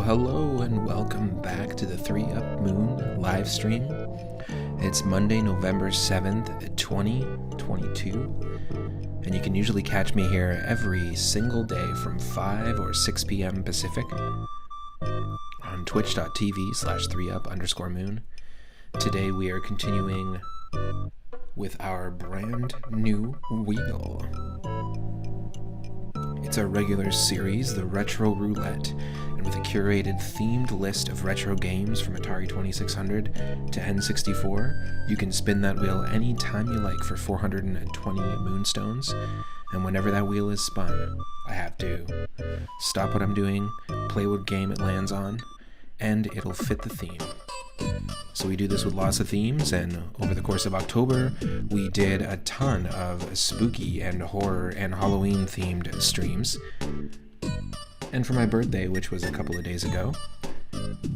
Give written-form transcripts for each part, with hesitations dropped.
Hello, and welcome back to the 3UP Moon live stream. It's Monday, November 7th, 2022, and you can usually catch me here every single day from 5 or 6 p.m. Pacific on twitch.tv/3up_moon. Today we are continuing with our brand new wheel. It's our regular series, the Retro Roulette, and with a curated themed list of retro games from Atari 2600 to N64, you can spin that wheel anytime you like for 420 moonstones, and whenever that wheel is spun, I have to stop what I'm doing, play what game it lands on, and it'll fit the theme. So we do this with lots of themes, and over the course of October, we did a ton of spooky and horror and Halloween themed streams. And for my birthday, which was a couple of days ago,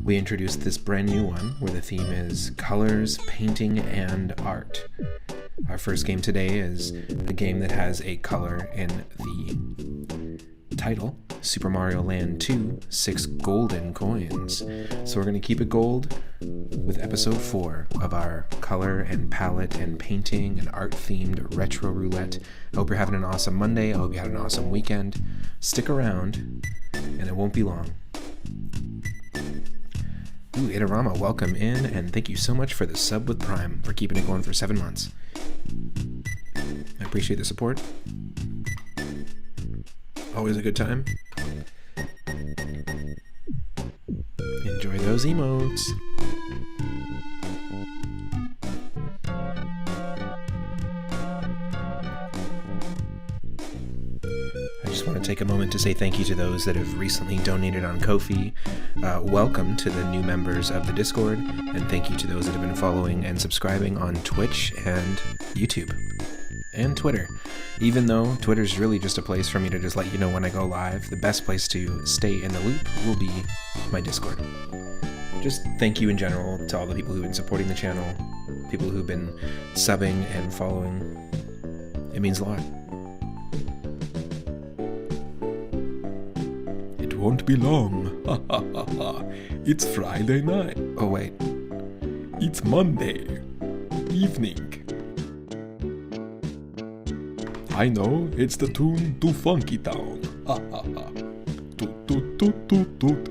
we introduced this brand new one where the theme is colors, painting, and art. Our first game today is a game that has a color in the title, Super Mario Land 2, 6 golden coins. So we're going to keep it gold with episode 4 of our color and palette and painting and art themed retro roulette. I hope you're having an awesome Monday. I hope you had an awesome weekend. Stick around and it won't be long. Ooh, Itarama, welcome in, and thank you so much for the sub with Prime for keeping it going for 7 months. I appreciate the support. Always a good time. Enjoy those emotes. I just want to take a moment to say thank you to those that have recently donated on Ko-fi. Welcome to the new members of the Discord, and thank you to those that have been following and subscribing on Twitch and YouTube. And Twitter. Even though Twitter's really just a place for me to just let you know when I go live, the best place to stay in the loop will be my Discord. Just thank you in general to all the people who've been supporting the channel, people who've been subbing and following. It means a lot. It won't be long. Ha ha ha ha. It's Friday night. Oh wait. It's Monday evening. I know, it's the tune to Funky Town. Ha ha ha. Toot toot toot toot toot.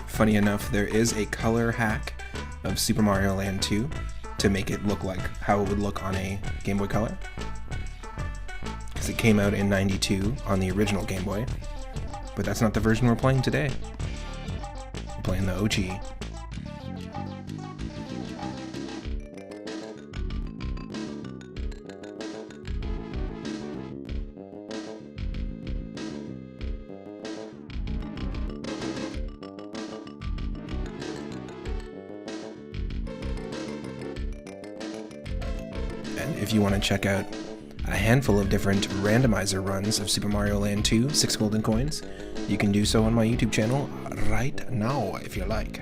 Funny enough, there is a color hack of Super Mario Land 2 to make it look like how it would look on a Game Boy Color. Because it came out in '92 on the original Game Boy, but that's not the version we're playing today. We're playing the OG. If you want to check out a handful of different randomizer runs of Super Mario Land 2, 6 golden coins, you can do so on my YouTube channel right now if you like.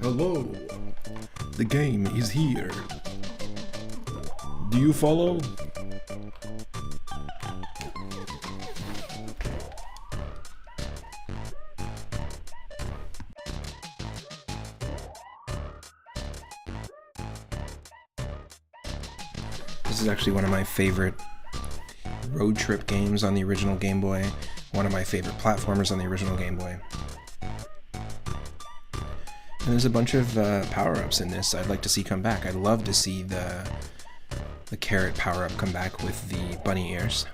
Hello. The game is here. Do you follow? This is actually one of my favorite road trip games on the original Game Boy. One of my favorite platformers on the original Game Boy. And there's a bunch of power-ups in this I'd like to see come back. I'd love to see the carrot power-up come back with the bunny ears.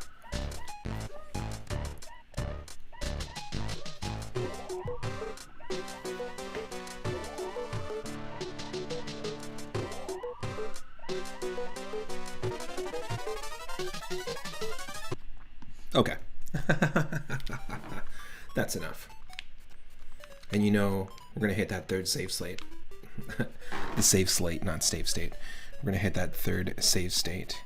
Okay. That's enough. And you know, we're going to hit that third save state. The save slate, not save state. We're going to hit that third save state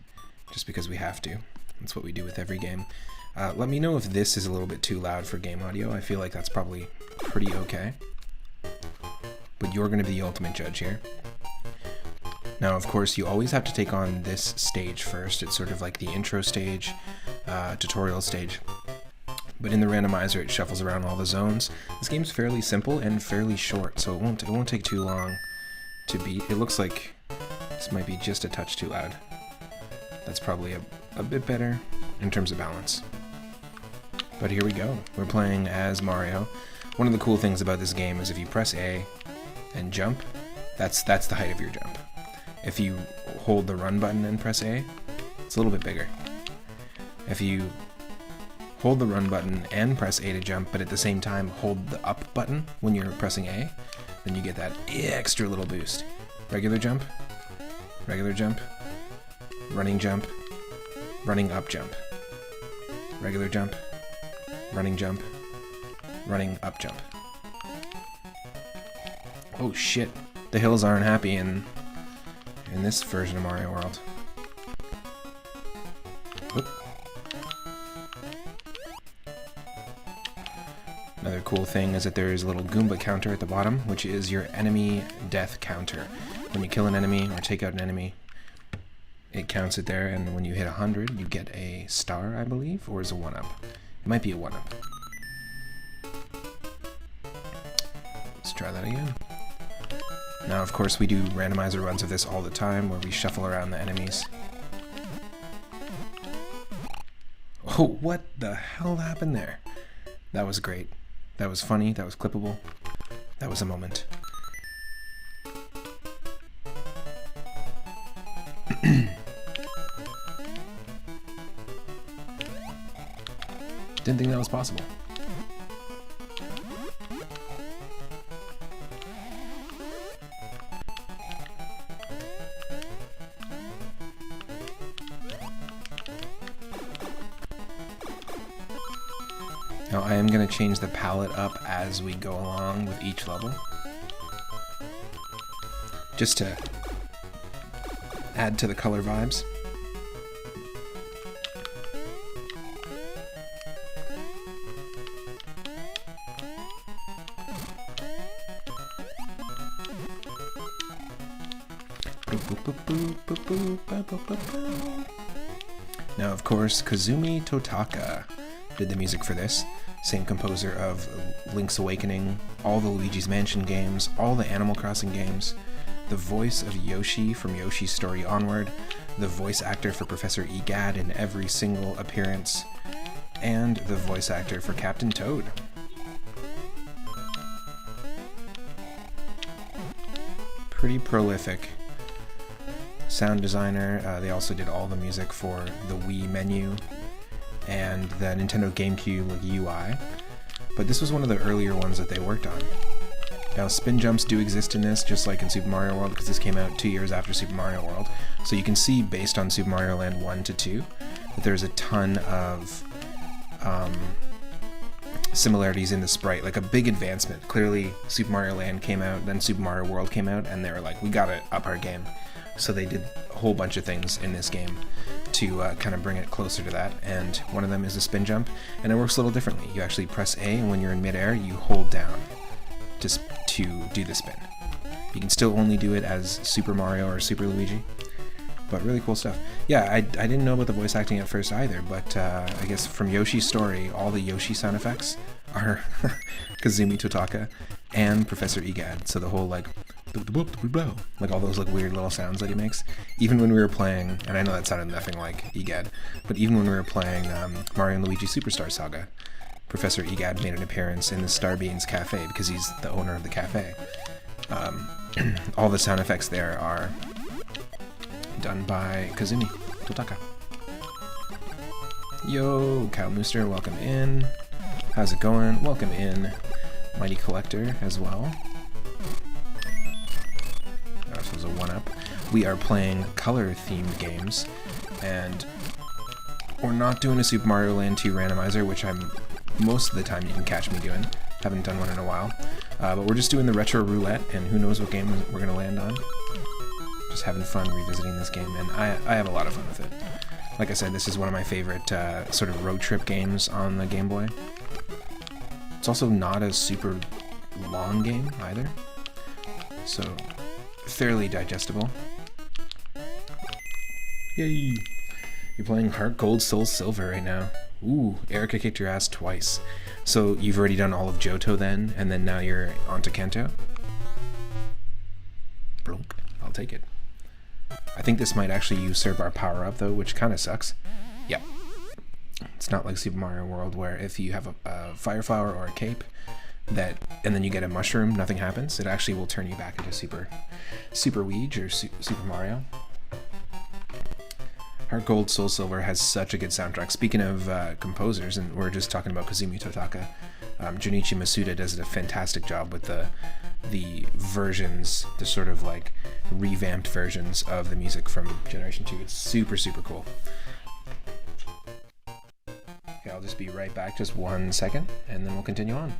just because we have to. That's what we do with every game. Let me know if this is a little bit too loud for game audio. I feel like that's probably pretty okay. But you're going to be the ultimate judge here. Now, of course, you always have to take on this stage first. It's sort of like the intro stage, tutorial stage. But in the randomizer, it shuffles around all the zones. This game's fairly simple and fairly short, so it won't take too long to beat. It looks like this might be just a touch too loud. That's probably a bit better in terms of balance. But here we go. We're playing as Mario. One of the cool things about this game is if you press A and jump, that's the height of your jump. If you hold the run button and press A, it's a little bit bigger. If you hold the run button and press A to jump, but at the same time hold the up button when you're pressing A, then you get that extra little boost. Regular jump, running jump, running up jump, regular jump, running up jump. Oh shit, the hills aren't happy in this version of Mario World. Oop. Another cool thing is that there is a little Goomba counter at the bottom, which is your enemy death counter. When you kill an enemy or take out an enemy, it counts it there, and when you hit 100, you get a star, I believe, or is a 1-up? It might be a 1-up. Let's try that again. Now, of course, we do randomizer runs of this all the time, where we shuffle around the enemies. Oh, what the hell happened there? That was great. That was funny, that was clippable. That was a moment. Didn't think that was possible. Now I am going to change the palette up as we go along with each level, just to add to the color vibes. Now, of course, Kazumi Totaka did the music for this. Same composer of Link's Awakening, all the Luigi's Mansion games, all the Animal Crossing games, the voice of Yoshi from Yoshi's Story Onward, the voice actor for Professor Egad in every single appearance, and the voice actor for Captain Toad. Pretty prolific sound designer. They also did all the music for the Wii menu and the Nintendo GameCube UI, but this was one of the earlier ones that they worked on. Now, spin jumps do exist in this, just like in Super Mario World, because this came out 2 years after Super Mario World. So you can see, based on Super Mario Land 1 to 2, that there's a ton of similarities in the sprite, like a big advancement. Clearly, Super Mario Land came out, then Super Mario World came out, and they were like, we gotta up our game. So they did a whole bunch of things in this game to kind of bring it closer to that, and one of them is a spin jump, and it works a little differently. You actually press A, and when you're in midair, you hold down to do the spin. You can still only do it as Super Mario or Super Luigi. But really cool stuff. Yeah, I didn't know about the voice acting at first either, but I guess from Yoshi's Story, all the Yoshi sound effects are Kazumi Totaka and Professor Egad. So the whole like all those like weird little sounds that he makes. Even when we were playing, and I know that sounded nothing like Egad, but even when we were playing Mario and Luigi Superstar Saga, Professor Egad made an appearance in the Starbeans Cafe because he's the owner of the cafe. All the sound effects there are done by Kazumi Totaka. Yo, Cow Mooster, welcome in. How's it going? Welcome in, Mighty Collector, as well. Oh, this was a one-up. We are playing color-themed games, and we're not doing a Super Mario Land 2 randomizer, which I'm most of the time you can catch me doing. Haven't done one in a while. But we're just doing the retro roulette, and who knows what game we're going to land on. Just having fun revisiting this game, and I have a lot of fun with it. Like I said, this is one of my favorite sort of road trip games on the Game Boy. It's also not a super long game either, so fairly digestible. Yay! You're playing Heart Gold Soul Silver right now. Ooh, Erica kicked your ass twice. So you've already done all of Johto then, and then now you're onto Kanto? Blunk. I'll take it. I think this might actually usurp our power-up though, which kind of sucks. Yep. It's not like Super Mario World where if you have a Fire Flower or a Cape, and then you get a mushroom, nothing happens. It actually will turn you back into Super Weege or Super Mario. Heart Gold Soul Silver has such a good soundtrack. Speaking of composers, and we're just talking about Kazumi Totaka, Junichi Masuda does a fantastic job with the versions, the sort of like revamped versions of the music from Generation 2. It's super, super cool. Okay, I'll just be right back, just 1 second, and then we'll continue on.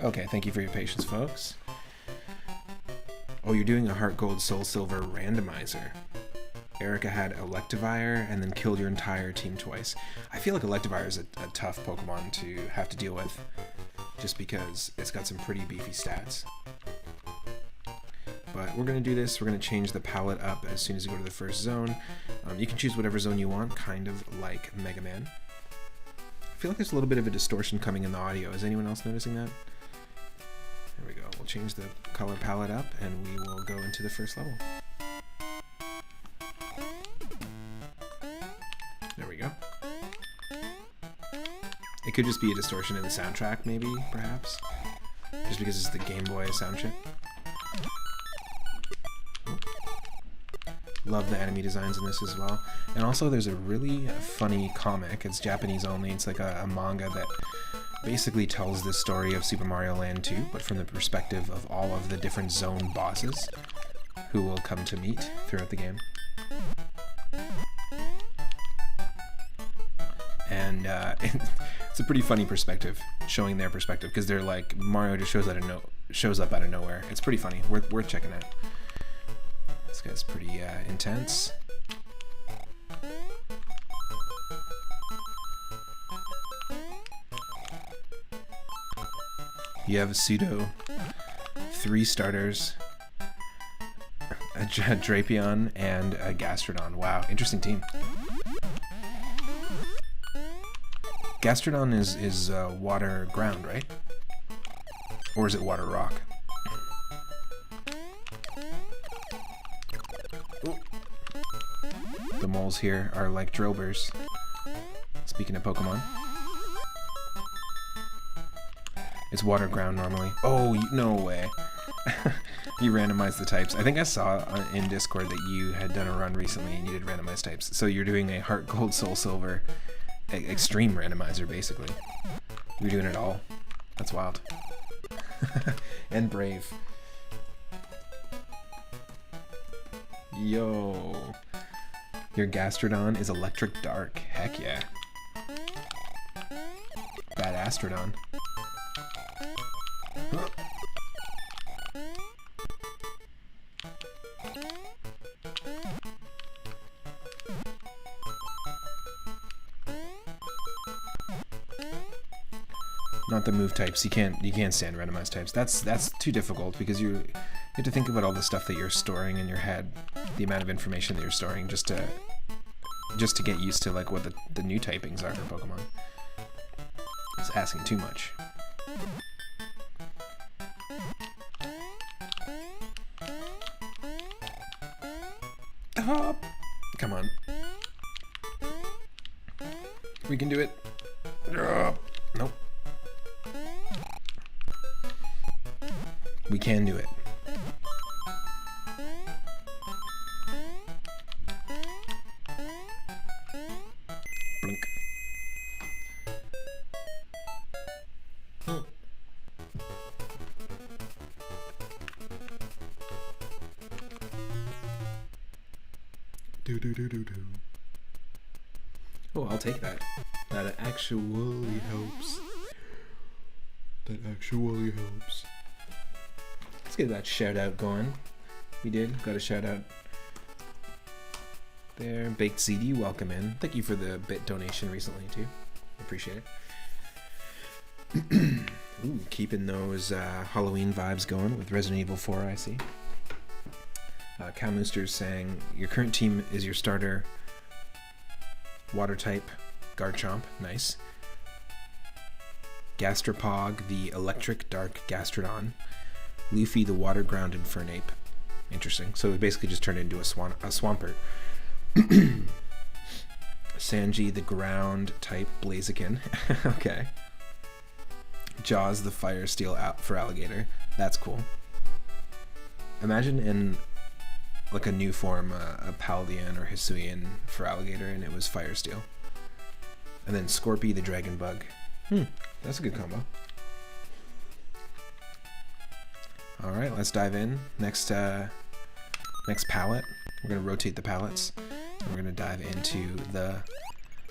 Okay, thank you for your patience, folks. Oh, you're doing a Heart Gold Soul Silver randomizer. Erica had Electivire and then killed your entire team twice. I feel like Electivire is a tough Pokemon to have to deal with, just because it's got some pretty beefy stats. But we're going to do this. We're going to change the palette up as soon as you go to the first zone. You can choose whatever zone you want, kind of like Mega Man. I feel like there's a little bit of a distortion coming in the audio. Is anyone else noticing that? There we go. We'll change the color palette up and we will go into the first level. There we go. It could just be a distortion in the soundtrack, maybe, perhaps. Just because it's the Game Boy sound chip. Love the enemy designs in this as well. And also there's a really funny comic. It's Japanese only. It's like a manga that basically tells the story of Super Mario Land 2, but from the perspective of all of the different zone bosses who will come to meet throughout the game. And it's a pretty funny perspective, showing their perspective, because they're like, Mario just shows up out of nowhere. It's pretty funny. Worth checking out. This guy's pretty intense. You have a pseudo 3 starters, a Drapion, and a Gastrodon. Wow, interesting team. Gastrodon is water ground, right? Or is it water rock? Ooh. The moles here are like drillbers. Speaking of Pokemon. It's water ground normally. Oh, no way. You randomized the types. I think I saw in Discord that you had done a run recently and you did randomized types. So you're doing a Heart Gold, Soul Silver, extreme randomizer, basically. You're doing it all. That's wild. And Brave. Yo. Your Gastrodon is electric dark. Heck yeah. Bad Astrodon. Huh. Not the move types. You can't stand randomized types. That's too difficult because you have to think about all the stuff that you're storing in your head, the amount of information that you're storing just to get used to like what the new typings are for Pokemon. It's asking too much. Oh, come on. We can do it. Nope. We can do it. Blink. Oh. Do. Oh, I'll take that. That actually helps. Let's get that shout out going. We did. Got a shout out there. Baked CD, welcome in. Thank you for the bit donation recently too. Appreciate it. Ooh, keeping those Halloween vibes going with Resident Evil 4, I see. Cow Mooster's saying your current team is your starter water type Garchomp. Nice. Gastropog, the electric dark Gastrodon. Luffy, the water ground Infernape. Interesting. So it basically just turned into a Swampert. Sanji, the ground type Blaziken. Okay. Jaws, the fire steel for alligator. That's cool. Imagine in like a new form, a Paldean or Hisuian for alligator, and it was fire steel. And then Scorpy, the dragon bug. That's a good combo. All right, let's dive in. Next palette. We're gonna rotate the palettes. And we're gonna dive into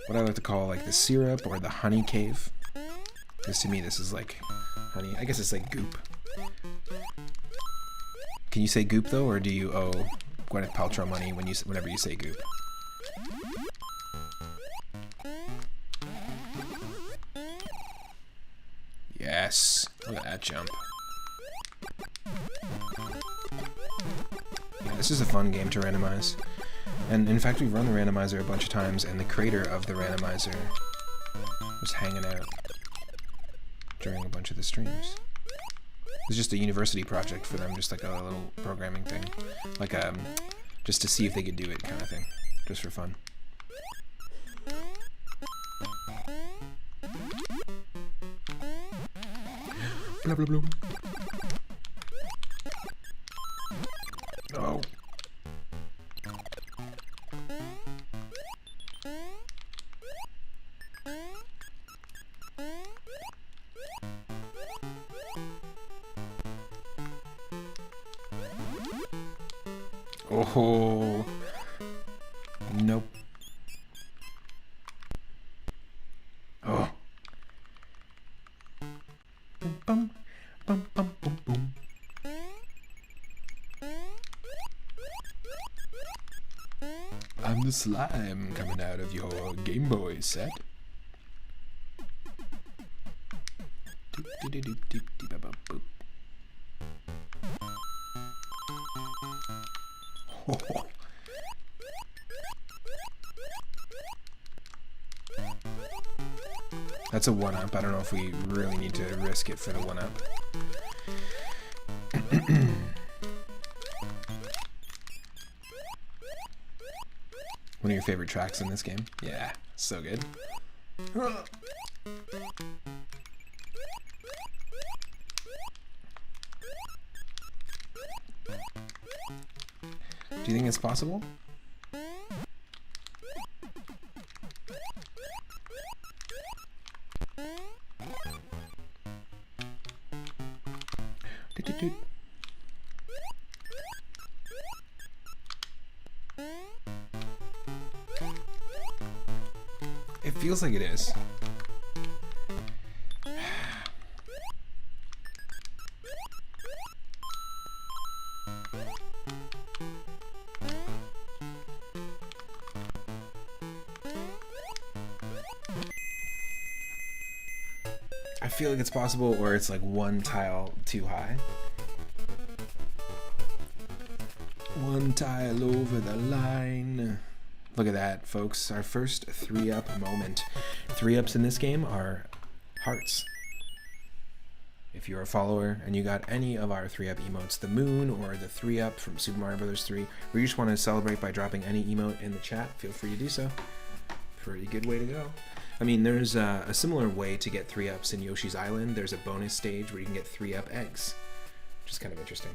what I like to call like the syrup or the honey cave. Because to me, this is like honey. I guess it's like goop. Can you say goop though, or do you owe Gwyneth Paltrow money whenever you say goop? Yes. Look at that jump. Yeah, this is a fun game to randomize. And in fact, we've run the randomizer a bunch of times, and the creator of the randomizer was hanging out during a bunch of the streams. It was just a university project for them, just like a little programming thing. Like, just to see if they could do it kind of thing. Just for fun. Blah, blah, blah. Oh. Oh. Nope. Oh. Bum, bum, bum, bum, boom. I'm the slime coming out of your Game Boy set. Oh. That's a 1-up. I don't know if we really need to risk it for the 1-up. One of your favorite tracks in this game? Yeah, so good. Do you think it's possible? It feels like it is. I feel like it's possible, or it's like one tile too high. One tile over the line. Look at that, folks. Our first 3-up moment. 3-ups in this game are hearts. If you're a follower and you got any of our 3-up emotes, the moon or the 3-up from Super Mario Bros. 3, or you just want to celebrate by dropping any emote in the chat, feel free to do so. Pretty good way to go. I mean, there's a similar way to get 3-ups in Yoshi's Island. There's a bonus stage where you can get 3-up eggs, which is kind of interesting.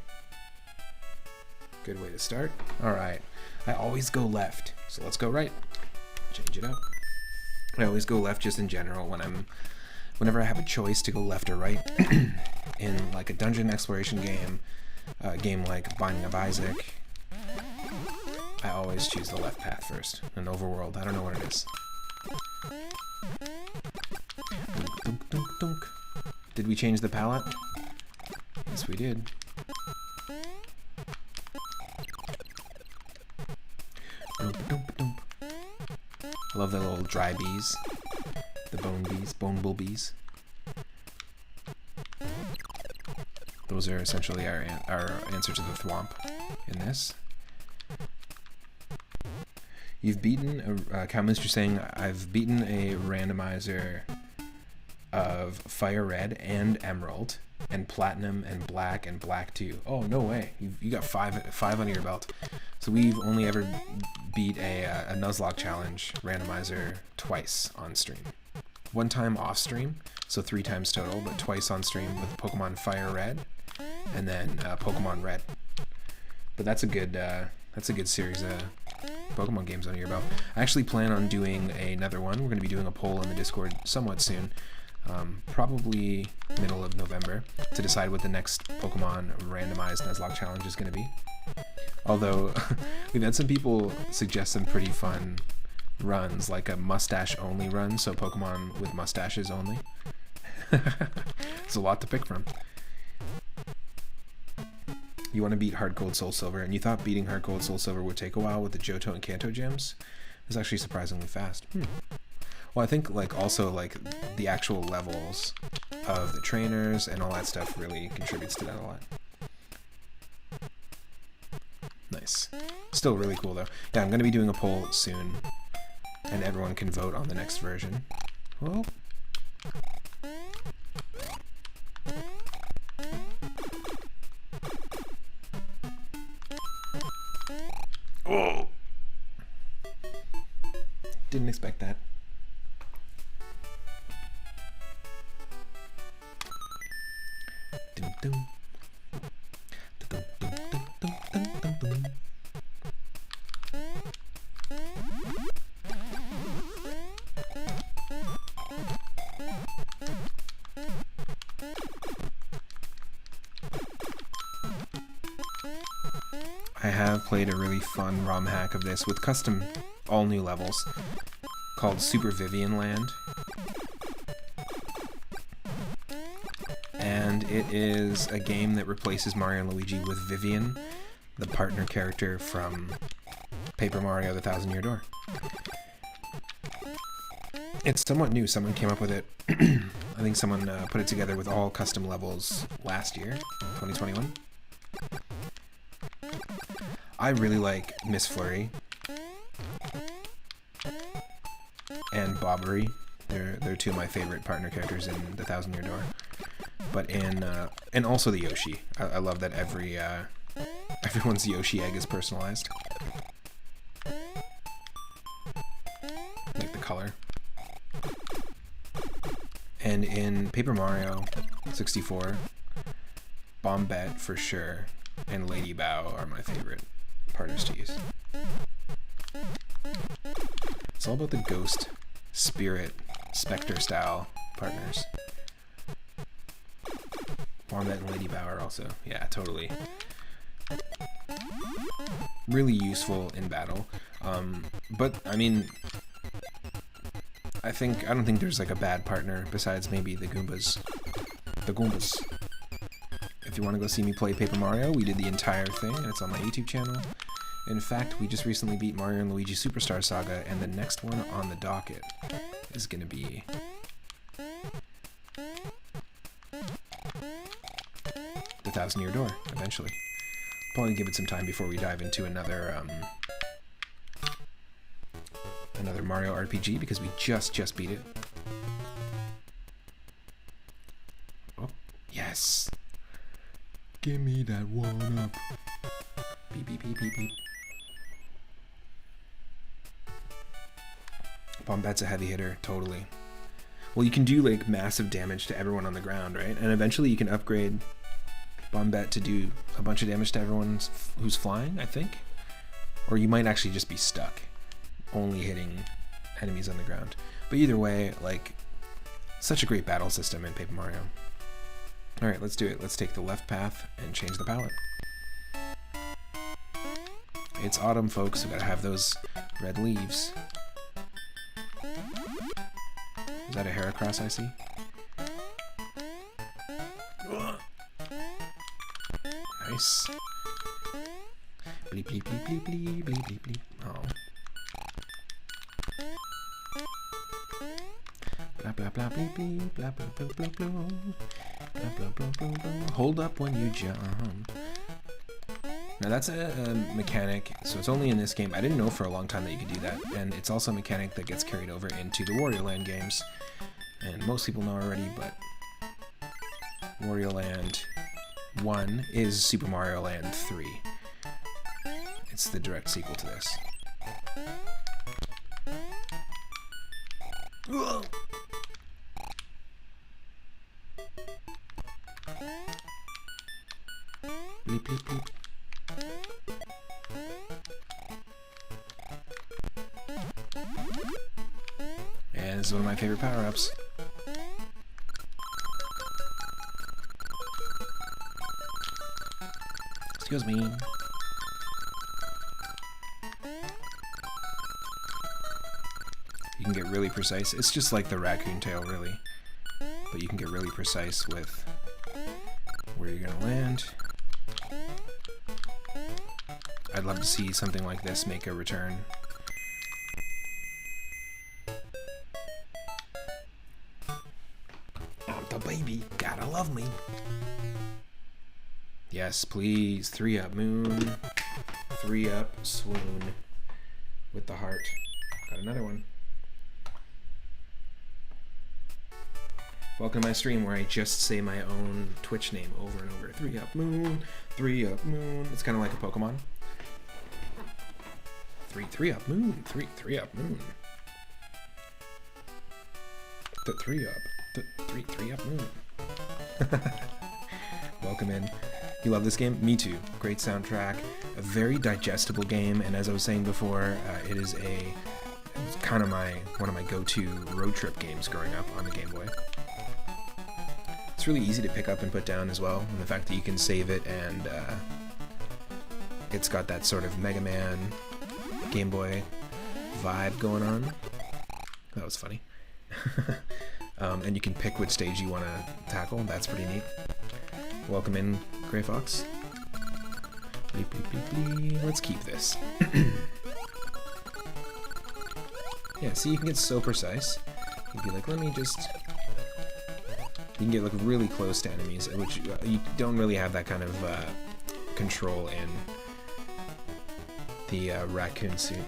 Good way to start. All right, I always go left, so let's go right. Change it up. I always go left just in general whenever I have a choice to go left or right. In like a dungeon exploration game, a game like Binding of Isaac, I always choose the left path first. An overworld, I don't know what it is. Dunk, dunk, dunk, dunk. Did we change the palette? Yes, we did. Dump, dump, dump. I love the little dry bees. The bone bees. Those are essentially our answer to the thwomp in this. You've beaten Cowminster saying I've beaten a randomizer of Fire Red and Emerald and Platinum and Black too. Oh, no way. You got five under your belt. So we've only ever beat a Nuzlocke challenge randomizer twice on stream. One time off stream, so 3 times total, but twice on stream with Pokemon Fire Red and then Pokemon Red. But that's a good series of Pokemon games under your belt. I actually plan on doing another one. We're going to be doing a poll in the Discord somewhat soon. Probably middle of November, to decide what the next Pokemon randomized Nuzlocke challenge is going to be. Although, we've had some people suggest some pretty fun runs, like a mustache-only run, so Pokemon with mustaches only. There's a lot to pick from. You want to beat Hard Gold Soul Silver, and you thought beating Hard Gold Soul Silver would take a while with the Johto and Kanto gems? It's actually surprisingly fast. Well, I think also the actual levels of the trainers and all that stuff really contributes to that a lot. Nice. Still really cool though. Yeah, I'm going to be doing a poll soon, and everyone can vote on the next version. Well. Oh! Didn't expect that. Dum, dum. Dum, dum, dum, dum, dum, dum, dum. I have played a really fun ROM hack of this with custom all new levels called Super Vivian Land. And it is a game that replaces Mario and Luigi with Vivian, the partner character from Paper Mario: The Thousand Year Door. It's somewhat new. Someone came up with it. I think someone put it together with all custom levels last year, 2021. I really like Miss Flurry and Bobbery They're two of my favorite partner characters in the Thousand Year Door. But and also the Yoshi. I love that everyone's Yoshi egg is personalized. Like the color. And in Paper Mario 64, Bombette for sure, and Lady Bow are my favorite partners to use. It's all about the ghost, spirit, specter style partners. Bombette and Lady Bow are also, yeah, totally. Really useful in battle. But, I mean, I don't think there's like a bad partner besides maybe the Goombas. The Goombas. If you want to go see me play Paper Mario, we did the entire thing, and it's on my YouTube channel. In fact, we just recently beat Mario and Luigi Superstar Saga, and the next one on the docket is going to be the Thousand Year Door, eventually. Probably give it some time before we dive into another Mario RPG, because we just beat it. Oh, yes! Give me that one up. Beep, beep, beep, beep, beep. Bombette's a heavy hitter, totally. Well, you can do like massive damage to everyone on the ground, right? And eventually you can upgrade Bombette to do a bunch of damage to everyone who's flying, I think. Or you might actually just be stuck, only hitting enemies on the ground. But either way, like, such a great battle system in Paper Mario. Alright, let's do it. Let's take the left path and change the palette. It's autumn, folks. We gotta have those red leaves. Is that a Heracross I see? Nice. Bleep, bleep, bleep, bleep, bleep, bleep, bleep, bleep. Oh. Blah, blah, blah, bleep, bleep, blah, blah, blah, blah, blah. Blah, blah, blah, blah, blah. Hold up when you jump. Now that's a mechanic, so it's only in this game. I didn't know for a long time that you could do that, and it's also a mechanic that gets carried over into the Wario Land games. And most people know already, but Wario Land 1 is Super Mario Land 3. It's the direct sequel to this. Whoa. Bleep, bleep, bleep. And this is one of my favorite power-ups. Excuse me. You can get really precise. It's just like the raccoon tail, really. But you can get really precise with where you're gonna land. I'd love to see something like this make a return. I'm the baby, gotta love me. Yes, please. 3-up moon. 3-up swoon. With the heart. Got another one. Welcome to my stream where I just say my own Twitch name over and over. 3-up moon. 3-up moon. It's kind of like a Pokemon. 3-up moon. 3-up moon. 3-up. 3-up moon. Welcome in. You love this game? Me too. Great soundtrack, a very digestible game, and as I was saying before, it is kind of one of my go-to road trip games growing up on the Game Boy. It's really easy to pick up and put down as well, and the fact that you can save it, and it's got that sort of Mega Man Game Boy vibe going on. That was funny. And you can pick which stage you want to tackle. That's pretty neat. Welcome in, Gray Fox. Bleep, bleep, bleep, bleep. Let's keep this. Yeah, see, you can get so precise. You can be like, let me just... You can get like really close to enemies, which you don't really have that kind of control in the raccoon suit.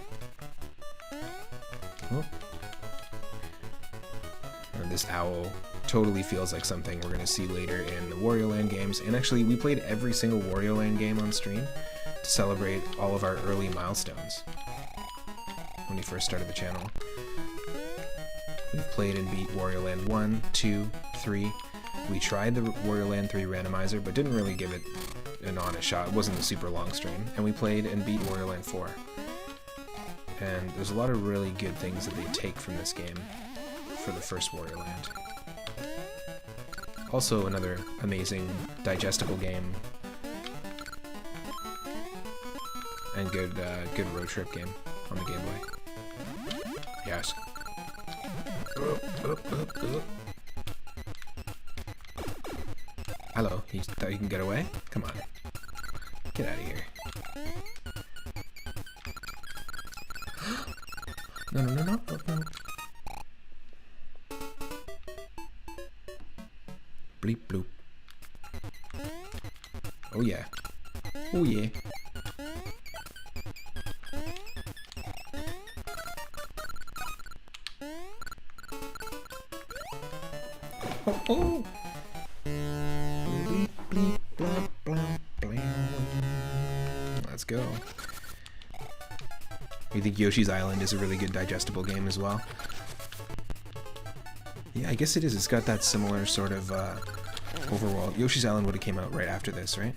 Oh. This owl totally feels like something we're going to see later in the Wario Land games. And actually, we played every single Wario Land game on stream to celebrate all of our early milestones when we first started the channel. We've played and beat Wario Land 1, 2, 3. We tried the Wario Land 3 randomizer, but didn't really give it an honest shot. It wasn't a super long stream. And we played and beat Wario Land 4. And there's a lot of really good things that they take from this game for the first Wario Land. Also another amazing, digestible game. And good road trip game on the Game Boy. Yes. Hello, you thought you can get away? Come on. Get out of here. No, no, no, no, no, no. Bleep bloop. Oh yeah. Oh yeah. Oh, oh. Bleep, bleep, blah, blah, blah. Let's go. You think Yoshi's Island is a really good digestible game as well? Yeah, I guess it is. It's got that similar sort of overworld. Yoshi's Island would have came out right after this, right?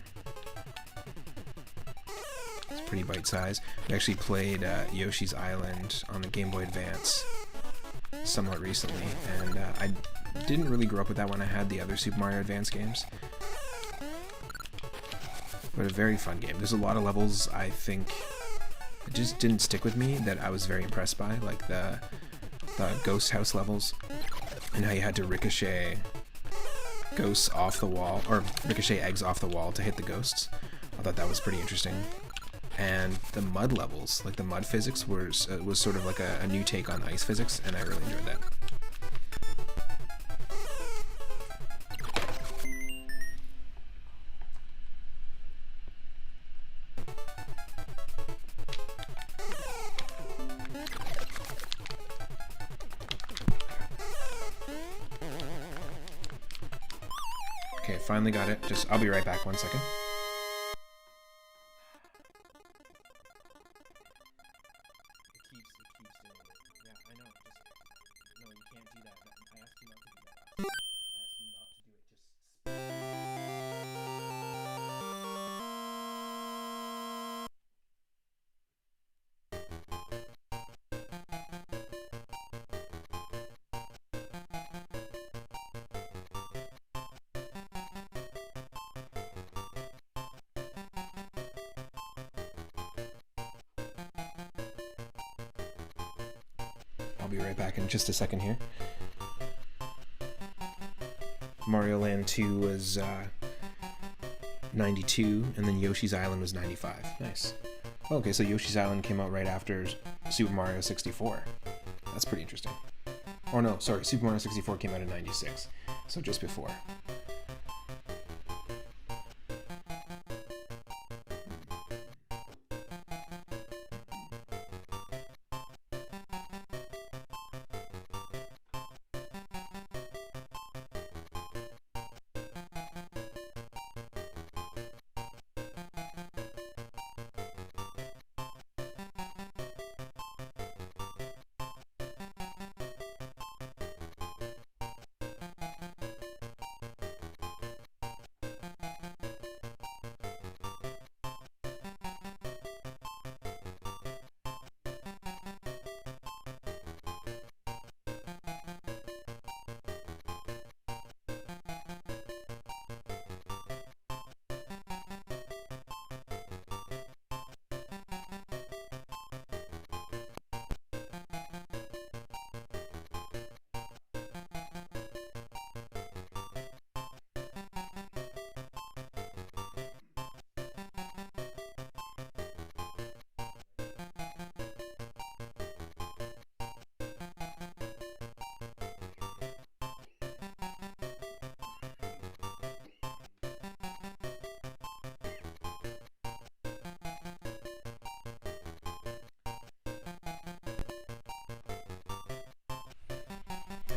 It's pretty bite-sized. We actually played Yoshi's Island on the Game Boy Advance somewhat recently, and I didn't really grow up with that when I had the other Super Mario Advance games. But a very fun game. There's a lot of levels I think it just didn't stick with me that I was very impressed by, like the ghost house levels, and how you had to ricochet ghosts off the wall, or ricochet eggs off the wall to hit the ghosts. I thought that was pretty interesting. And the mud levels, like the mud physics, was sort of like a new take on ice physics, and I really enjoyed that. Okay, finally got it. I'll be right back, 1 second. I'll be right back in just a second here. Mario Land 2 was 92, and then Yoshi's Island was 95. Nice. Okay, so Yoshi's Island came out right after Super Mario 64. That's pretty interesting. Oh no, sorry, Super Mario 64 came out in 96, so just before.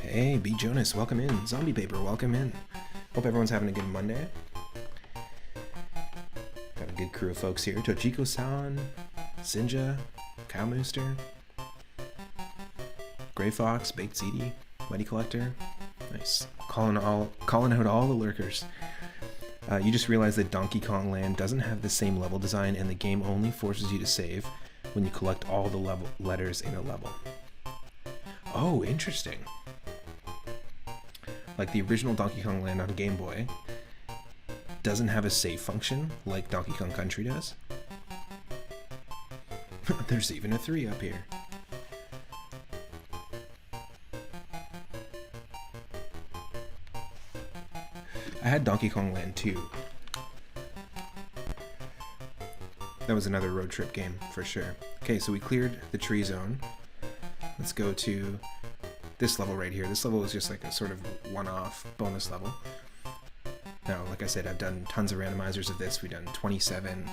Hey, B. Jonas, welcome in. Zombie Paper, welcome in. Hope everyone's having a good Monday. Got a good crew of folks here. Tochiko-san, Sinja, Cowmooster, Grey Fox, Baked CD, Mighty Collector. Nice. Calling out all the lurkers. You just realized that Donkey Kong Land doesn't have the same level design, and the game only forces you to save when you collect all the letters in a level. Oh, interesting. Like the original Donkey Kong Land on Game Boy doesn't have a save function like Donkey Kong Country does. There's even a 3 up here. I had Donkey Kong Land 2. That was another road trip game for sure. Okay, so we cleared the tree zone. Let's go to this level right here. This level is just like a sort of one-off bonus level. Now, like I said, I've done tons of randomizers of this. We've done 27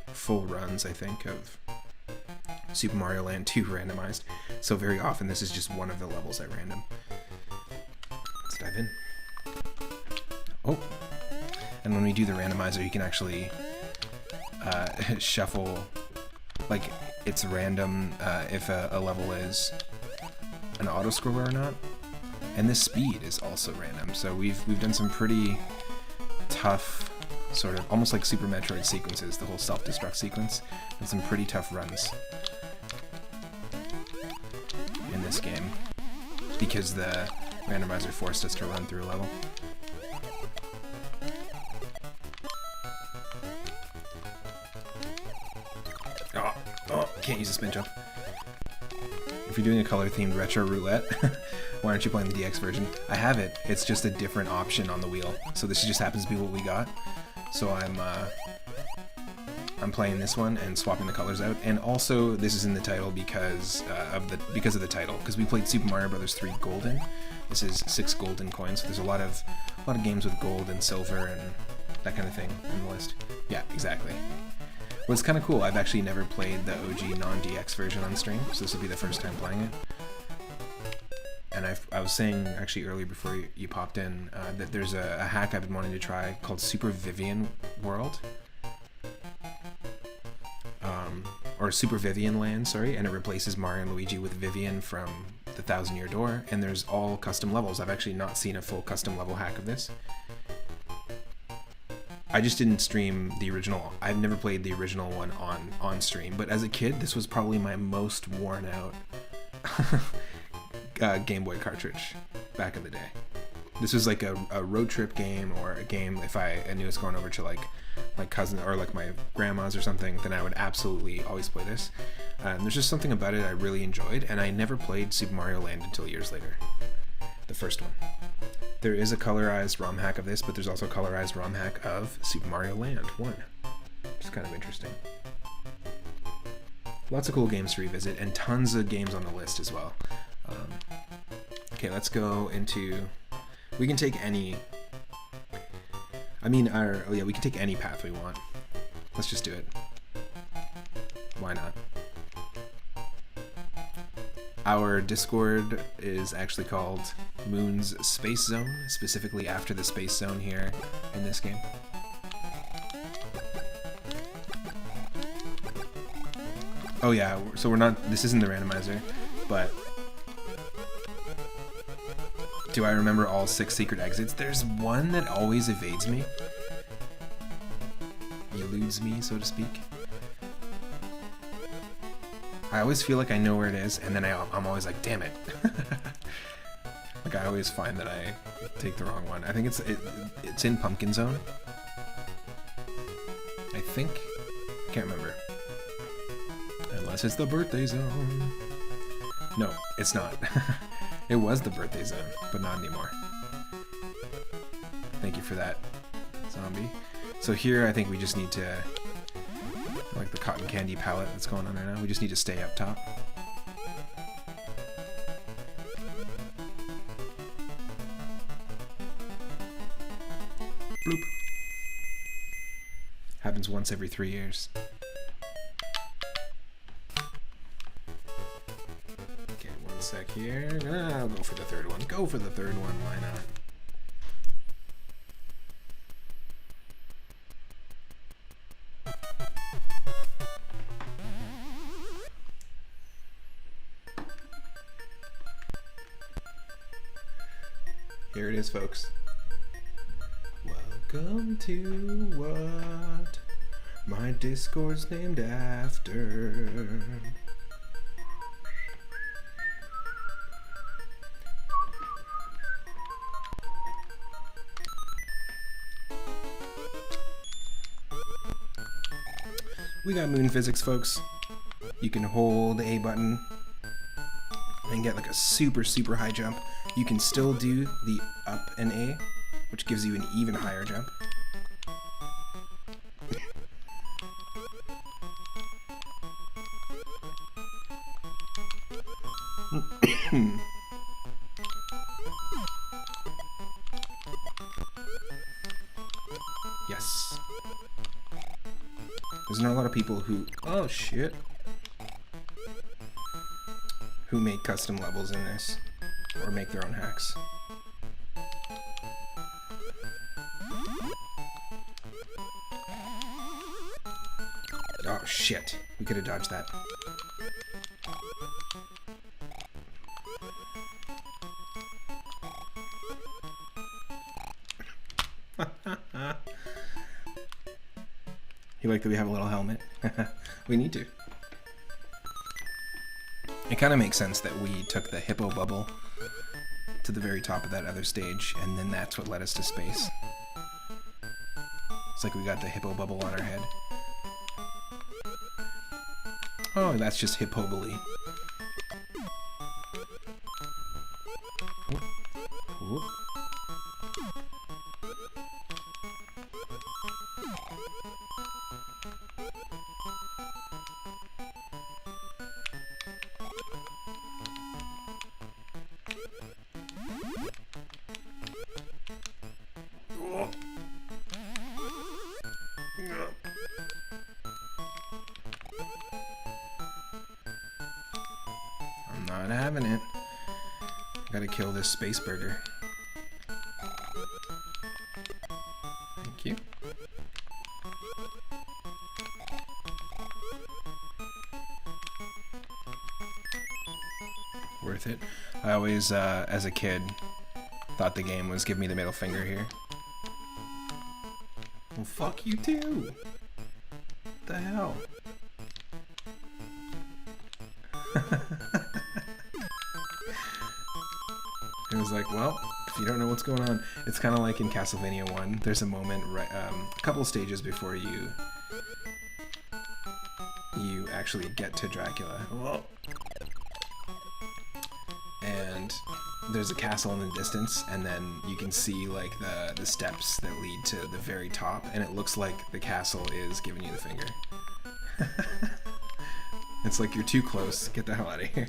full runs, I think, of Super Mario Land 2 randomized. So very often this is just one of the levels at random. Let's dive in. Oh, and when we do the randomizer, you can actually shuffle, like it's random if a level is an auto-scroller or not. And this speed is also random, so we've done some pretty tough, sort of almost like Super Metroid sequences, the whole self-destruct sequence, and some pretty tough runs in this game because the randomizer forced us to run through a level. Oh, can't use a spin jump. If you're doing a color-themed retro roulette, why aren't you playing the DX version? I have it. It's just a different option on the wheel. So this just happens to be what we got. So I'm playing this one and swapping the colors out. And also, this is in the title because of the title. Because we played Super Mario Bros. 3 Golden. This is 6 golden coins. So there's a lot of games with gold and silver and that kind of thing on the list. Yeah, exactly. Well, it's kind of cool. I've actually never played the OG non-DX version on stream, so this will be the first time playing it. And I was saying, actually earlier before you popped in, that there's a hack I've been wanting to try called Super Vivian World. Or Super Vivian Land, sorry, and it replaces Mario and Luigi with Vivian from the Thousand Year Door, and there's all custom levels. I've actually not seen a full custom level hack of this. I just didn't stream the original. I've never played the original one on stream, but as a kid, this was probably my most worn out Game Boy cartridge back in the day. This was like a road trip game, or a game if I knew I was going over to like my cousin or like my grandma's or something, then I would absolutely always play this. There's just something about it I really enjoyed, and I never played Super Mario Land until years later. The first one. There is a colorized ROM hack of this, but there's also a colorized ROM hack of Super Mario Land 1. Which is kind of interesting. Lots of cool games to revisit, and tons of games on the list as well. Okay, let's go into... We can take any... we can take any path we want. Let's just do it. Why not? Our Discord is actually called Moon's Space Zone, specifically after the Space Zone here in this game. Oh yeah, so we're not, this isn't the randomizer, but do I remember all 6 secret exits? There's one that always evades me. Eludes me, so to speak. I always feel like I know where it is, and then I'm always like, damn it. Like I always find that I take the wrong one. I think it's in Pumpkin Zone. I think. I can't remember. Unless it's the Birthday Zone. No, it's not. It was the Birthday Zone, but not anymore. Thank you for that, zombie. So here I think we just need to... like the cotton candy palette that's going on right now. We just need to stay up top. Bloop. Happens once every 3 years. Okay, one sec here. I'll go for the third one. Go for the third one, why not? Here it is, folks. Welcome to what my Discord's named after. We got moon physics, folks. You can hold the A button and get like a super, super high jump. You can still do the up and A, which gives you an even higher jump. Yes. There's not a lot of people who... Oh, shit. Who make custom levels in this. Or make their own hacks. Oh, shit. We could have dodged that. You like that we have a little helmet? We need to. It kind of makes sense that we took the hippo bubble to the very top of that other stage, and then that's what led us to space. It's like we got the hippo bubble on our head. Oh, that's just hippobole. Whoop. Whoop. I'm not having it. Gotta kill this space burger. Thank you. Worth it. I always, as a kid, thought the game was give me the middle finger here. Well, fuck you too. What the hell? It was like, well, if you don't know what's going on, it's kind of like in Castlevania 1. There's a moment, right, a couple stages before you actually get to Dracula. Whoa. And there's a castle in the distance, and then you can see like the steps that lead to the very top, and it looks like the castle is giving you the finger. It's like you're too close. Get the hell out of here.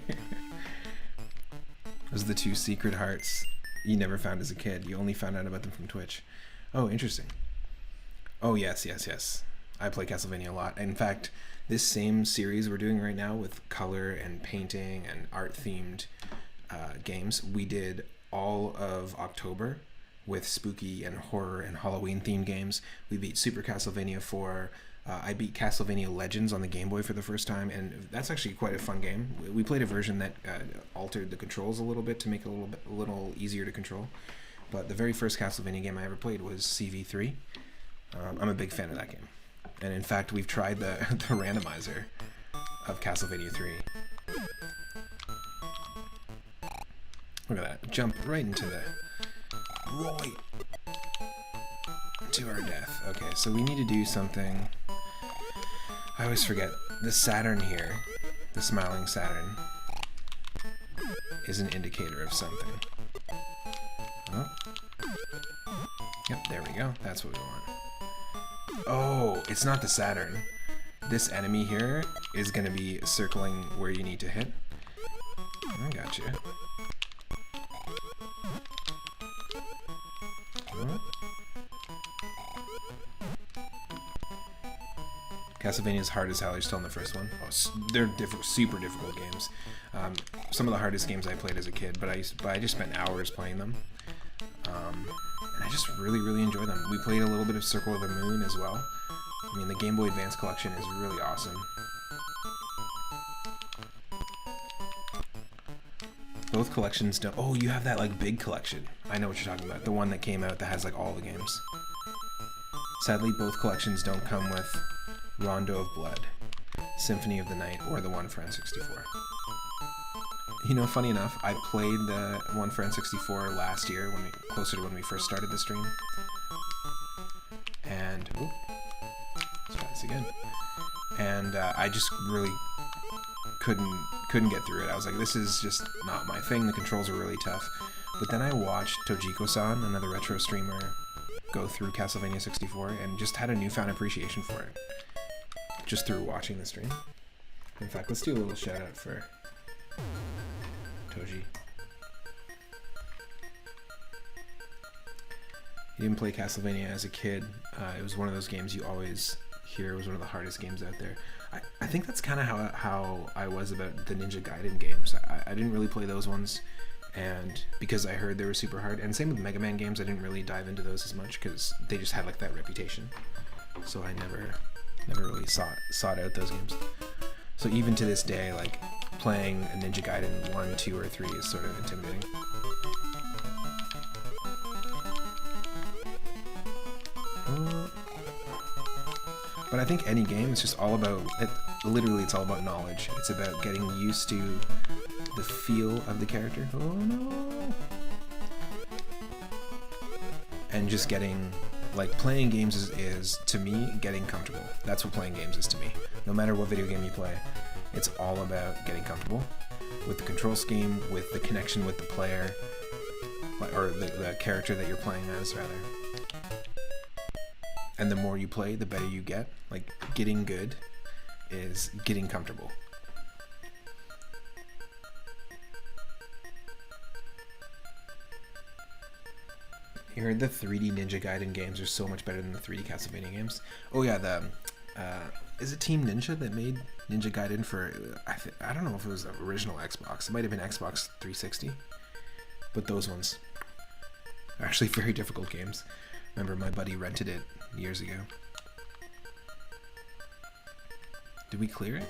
Those are the two secret hearts you never found as a kid. You only found out about them from Twitch. Oh, interesting. Oh, yes, yes, yes. I play Castlevania a lot. In fact, this same series we're doing right now with color and painting and art-themed games, we did all of October with spooky and horror and Halloween-themed games. We beat Super Castlevania 4. I beat Castlevania Legends on the Game Boy for the first time, and that's actually quite a fun game. We played a version that altered the controls a little bit to make it a little easier to control. But the very first Castlevania game I ever played was CV3. I'm a big fan of that game. And in fact, we've tried the randomizer of Castlevania 3. Look at that. Jump right into the... Right to our death. Okay, so we need to do something... I always forget. The Saturn here, the smiling Saturn, is an indicator of something. Oh. Yep, there we go. That's what we want. Oh, it's not the Saturn. This enemy here is going to be circling where you need to hit. I got you. Oh. Castlevania's hard as hell. You're still in the first one. Oh, they're super difficult games. Some of the hardest games I played as a kid, but I just spent hours playing them. And I just really enjoy them. We played a little bit of Circle of the Moon as well. I mean, the Game Boy Advance collection is really awesome. Both collections don't... Oh, you have that, like, big collection. I know what you're talking about. The one that came out that has, like, all the games. Sadly, both collections don't come with Rondo of Blood, Symphony of the Night, or the one for N64. You know, funny enough, I played the one for N64 last year, closer to when we first started the stream. And... Ooh, let's try this again. And I just really couldn't get through it. I was like, this is just not my thing. The controls are really tough. But then I watched Tojiko-san, another retro streamer, go through Castlevania 64 and just had a newfound appreciation for it. Just through watching the stream. In fact, let's do a little shout out for Toji. He didn't play Castlevania as a kid. It was one of those games you always hear was one of the hardest games out there. I think that's kind of how I was about the Ninja Gaiden games. I didn't really play those ones, and because I heard they were super hard. And same with Mega Man games, I didn't really dive into those as much because they just had like that reputation. So I never really sought out those games. So even to this day, like playing a Ninja Gaiden 1, 2, or 3 is sort of intimidating. But I think any game is just all about it. Literally, it's all about knowledge. It's about getting used to the feel of the character. Oh no! And just getting, like, playing games is to me getting comfortable. That's what playing games is to me. No matter what video game you play, it's all about getting comfortable with the control scheme, with the connection with the player, or the character that you're playing as, rather. And the more you play, the better you get. Like, getting good is getting comfortable. You heard the 3D Ninja Gaiden games are so much better than the 3D Castlevania games. Oh yeah, is it Team Ninja that made Ninja Gaiden for, I don't know if it was the original Xbox. It might have been Xbox 360. But those ones are actually very difficult games. Remember, my buddy rented it years ago. Did we clear it?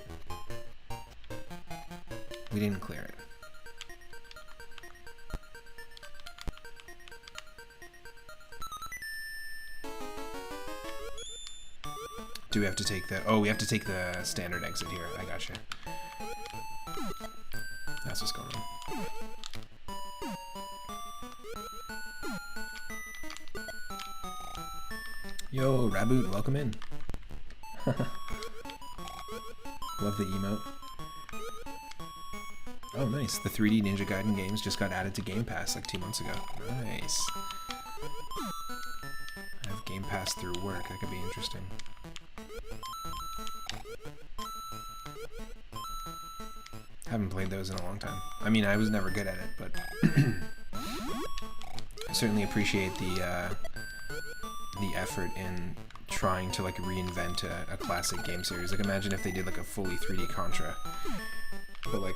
We didn't clear it. Do we have to take the... Oh, we have to take the standard exit here. I gotcha. That's what's going on. Yo, Raboot, welcome in. Love the emote. Oh, nice. The 3D Ninja Gaiden games just got added to Game Pass like 2 months ago. Nice. I have Game Pass through work. That could be interesting. Haven't played those in a long time. I mean, I was never good at it, but I certainly appreciate the effort in trying to like reinvent a classic game series. Like, imagine if they did like a fully 3D Contra, but like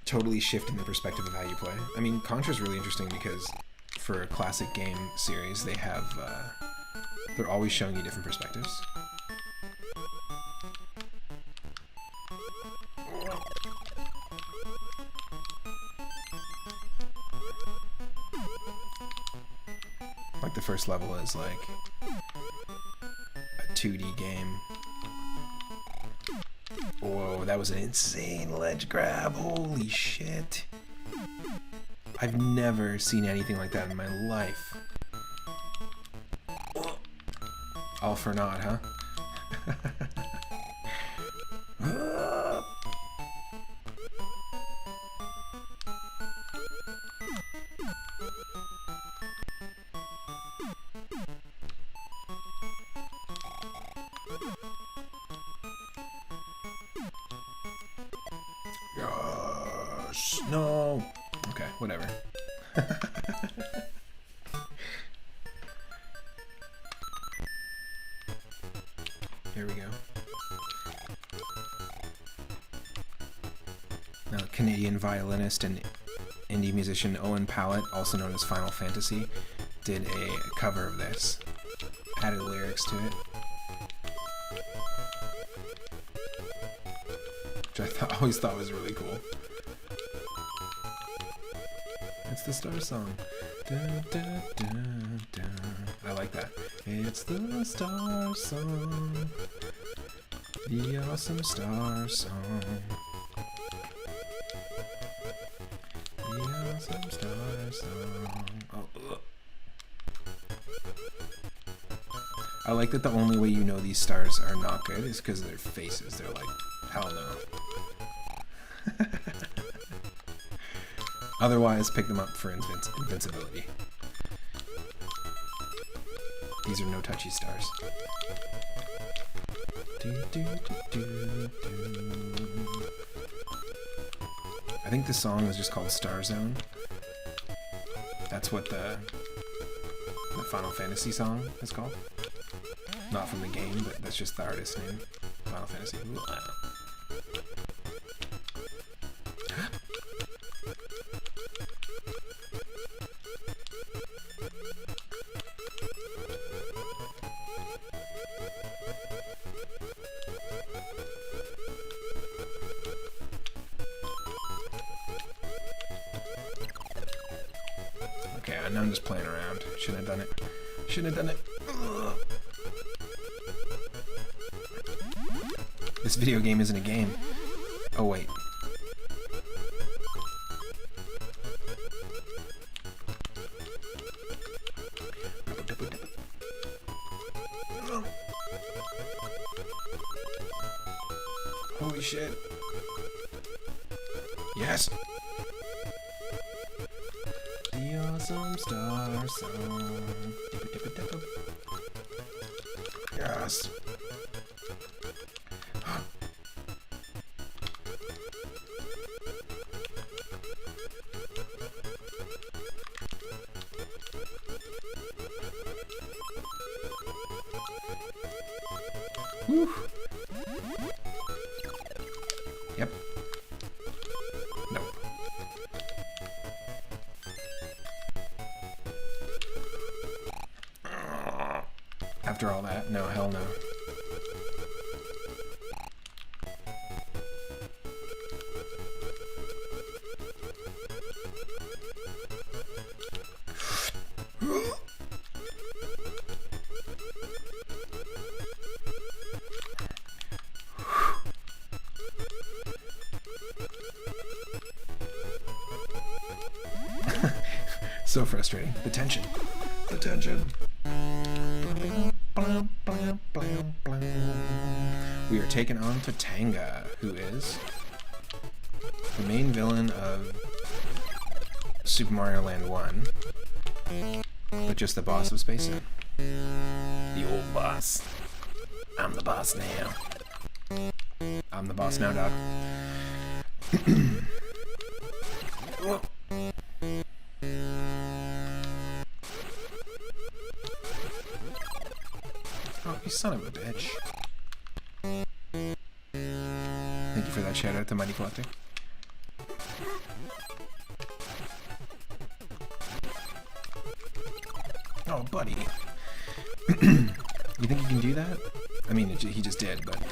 totally shifting the perspective of how you play. I mean, Contra's really interesting because for a classic game series, they have they're always showing you different perspectives. Like the first level is like a 2D game. Whoa, that was an insane ledge grab. Holy shit. I've never seen anything like that in my life. All for naught, huh? Yes. No. Okay, whatever. Here we go. Now, Canadian violinist and indie musician Owen Pallett, also known as Final Fantasy, did a cover of this. Added lyrics to it. Which I always thought was really cool. It's the Star Song. Dun, dun, dun, dun. I like that. It's the Star Song. The awesome Star Song. The awesome Star Song. Oh, ugh. I like that the only way you know these stars are not good is because of their faces. They're like, hell no. Otherwise, pick them up for invincibility. These are no-touchy stars. I think the song is just called Star Zone. That's what the Final Fantasy song is called. Not from the game, but that's just the artist's name. Final Fantasy. Okay, now I'm just playing around. Shouldn't have done it. Shouldn't have done it. Ugh. This video game isn't a game. Oh, wait. Holy shit. Yes! The awesome Star Song. Yes! Whew. Yep. Nope. After all that, no, hell no. So frustrating. The tension. The tension. We are taken on to Tanga, who is the main villain of Super Mario Land 1, but just the boss of Space Sim. The old boss. I'm the boss now. I'm the boss now, dog. Oh, you son of a bitch. Thank you for that shout out to Mighty Collector. Oh, buddy. You think you can do that? I mean, he just did, but...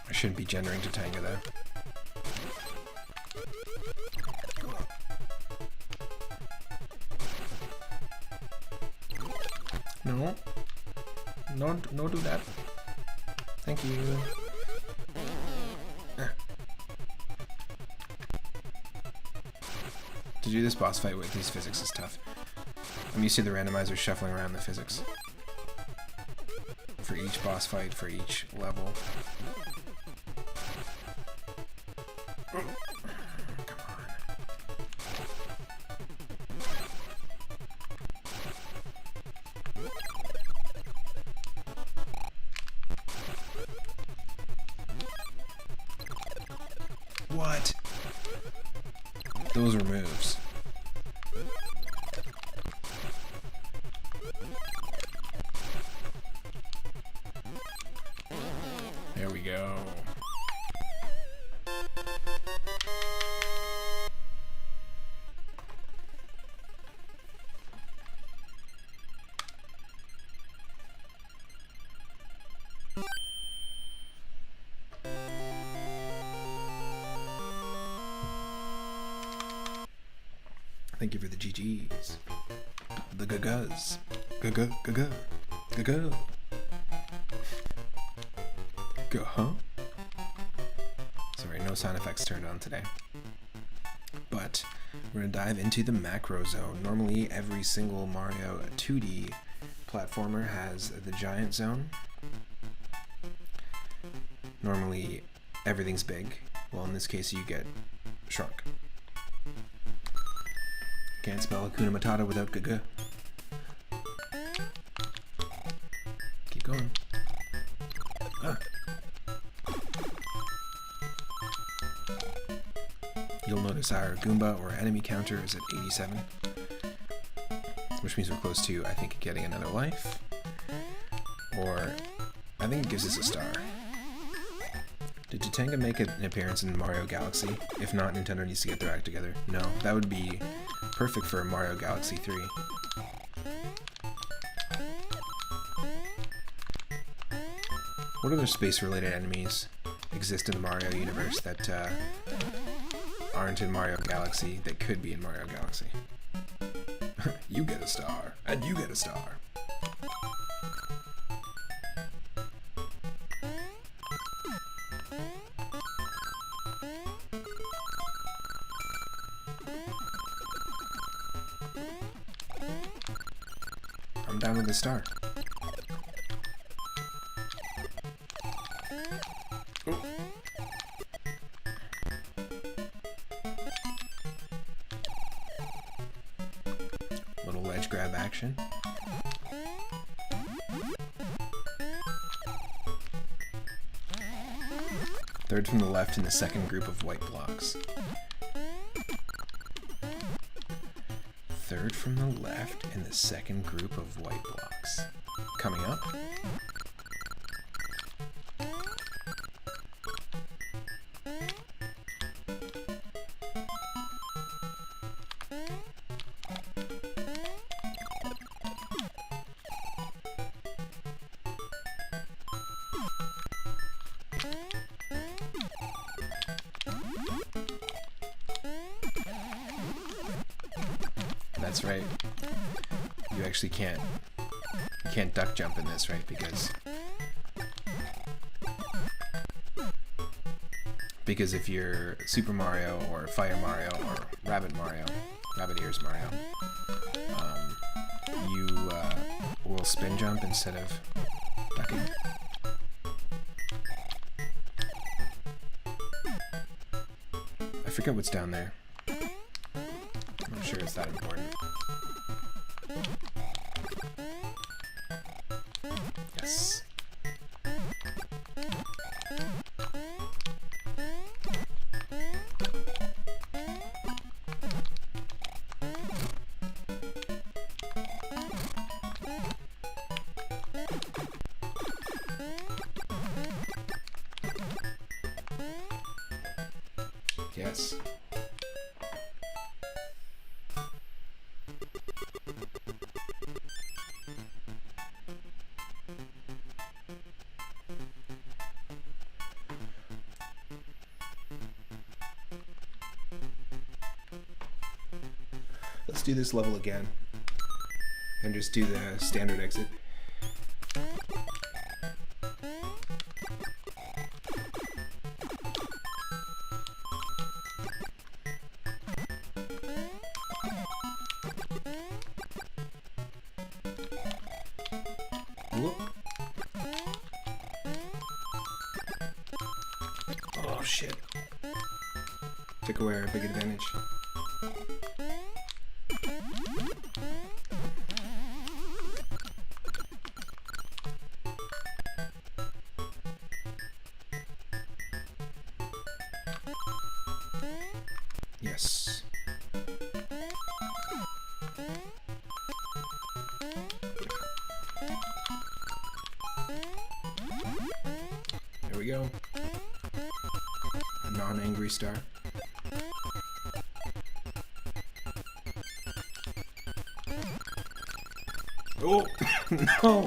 I shouldn't be gendering to Tanga, though. No. No, do that. Thank you. To do this boss fight with these physics is tough. I'm used to the randomizer shuffling around the physics. For each boss fight, for each level. What? Those are moves. Thank you for the GGs. The gagas. Gaga, gaga, gaga. Huh? Sorry, no sound effects turned on today. But we're going to dive into the macro zone. Normally, every single Mario 2D platformer has the giant zone. Normally, everything's big. Well, in this case, you get shrunk. Can't spell Hakuna Matata without gaga. Keep going. Ah. You'll notice our Goomba or enemy counter is at 87, which means we're close to, I think, getting another life, or I think it gives us a star. Did Jitenga make an appearance in Mario Galaxy? If not, Nintendo needs to get their act together. No, that would be perfect for Mario Galaxy 3. What other space-related enemies exist in the Mario universe that aren't in Mario Galaxy that could be in Mario Galaxy? You get a star, and you get a star. I'm down with a star. Ooh. Little ledge grab action. Third from the left in the second group of white blocks. Third from the left in the second group of white blocks. Coming up. That's right. You actually can't duck jump in this, right? Because if you're Super Mario or Fire Mario or Rabbit Ears Mario, you will spin jump instead of ducking. I forget what's down there. I'm not sure it's that important. Yes. Yes. Let's do this level again and just do the standard exit. Whoop. Oh shit. Took away our big advantage. Yes. There we go. A non-angry star. Oh, no!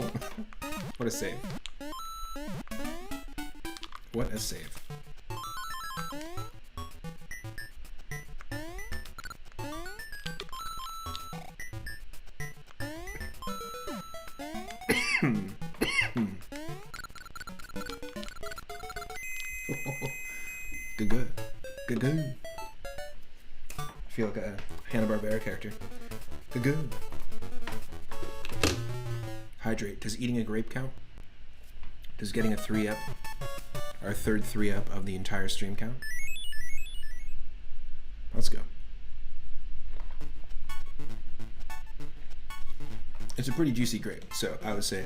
What a save. What a save. Good, good. Good, good. I feel like a Hanna-Barbera character. Good, good. Hydrate. Does eating a grape count? Does getting a 3-up, our third 3-up of the entire stream count? Let's go. It's a pretty juicy grape, so I would say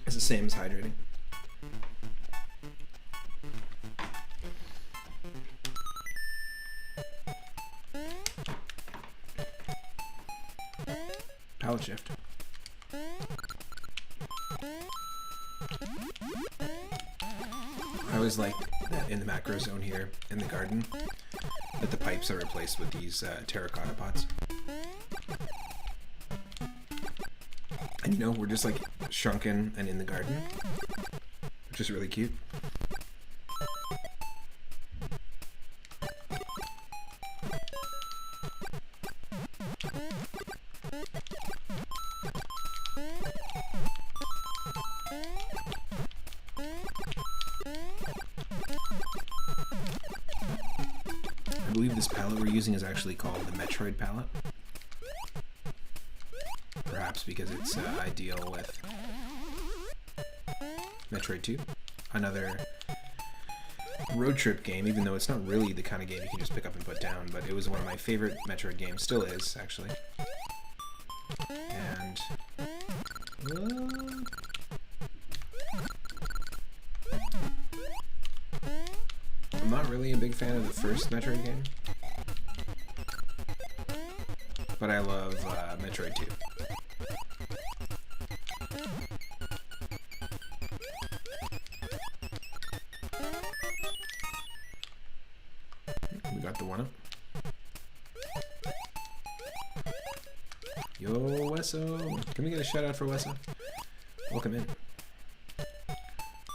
it's the same as hydrating. Palette shift. I always like that in the macro zone here in the garden that the pipes are replaced with these terracotta pots. And you know, we're just like shrunken and in the garden, which is really cute. I believe this palette we're using is actually called the Metroid palette. Perhaps because it's ideal with Metroid 2, another road trip game, even though it's not really the kind of game you can just pick up and put down, but it was one of my favorite Metroid games, still is, actually. And I'm not really a big fan of the first Metroid game, but I love Metroid 2. We got the 1-up. Yo, Wesso! Can we get a shout out for Wesso? Welcome in.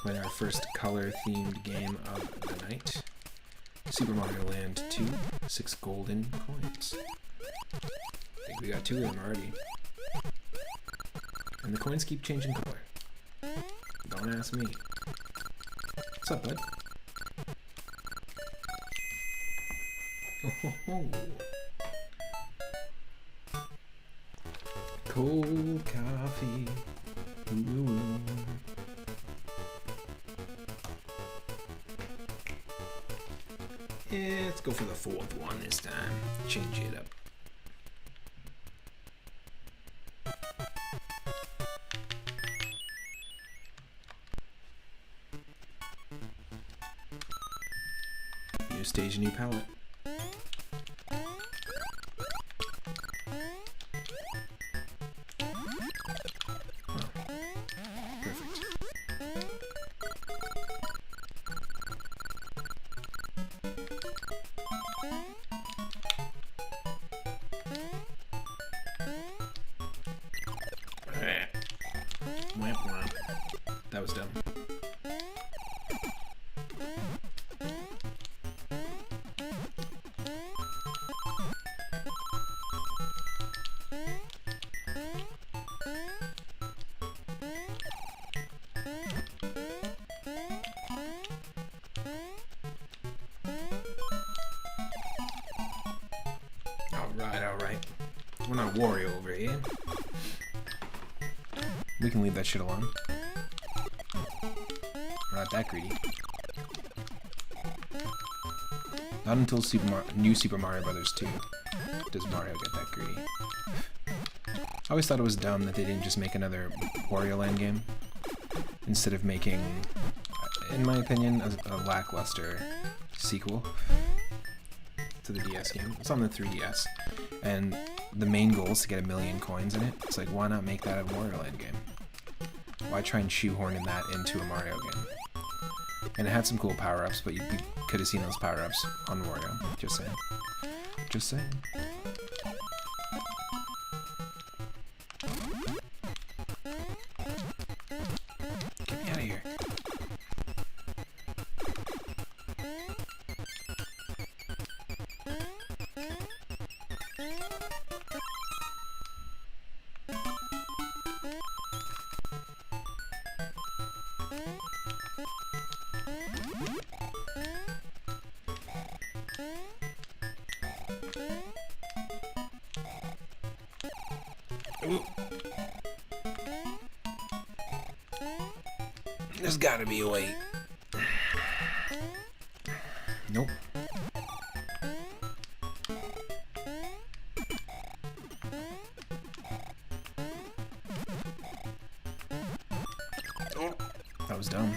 Playing our first color-themed game of the night. Super Mario Land 2, 6 golden coins. I think we got 2 of them already. And the coins keep changing color. Don't ask me. What's up, bud? Oh. Cold coffee. Ooh. Yeah, let's go for the 4th one this time. Change it up. New stage, new palette. That was dumb. Alright. We're not Wario over here. We can leave that shit alone. We're not that greedy. Not until New Super Mario Bros. 2 does Mario get that greedy. I always thought it was dumb that they didn't just make another Wario Land game instead of making, in my opinion, a lackluster sequel to the DS game. It's on the 3DS, and the main goal is to get 1 million coins in it. It's like, why not make that a Wario Land game? Why try and shoehorn in that into a Mario game? And it had some cool power-ups, but you could have seen those power-ups on Wario. Just saying. Just saying. Get me out of here. Ooh. There's gotta be a way. Nope. Oh, that was dumb.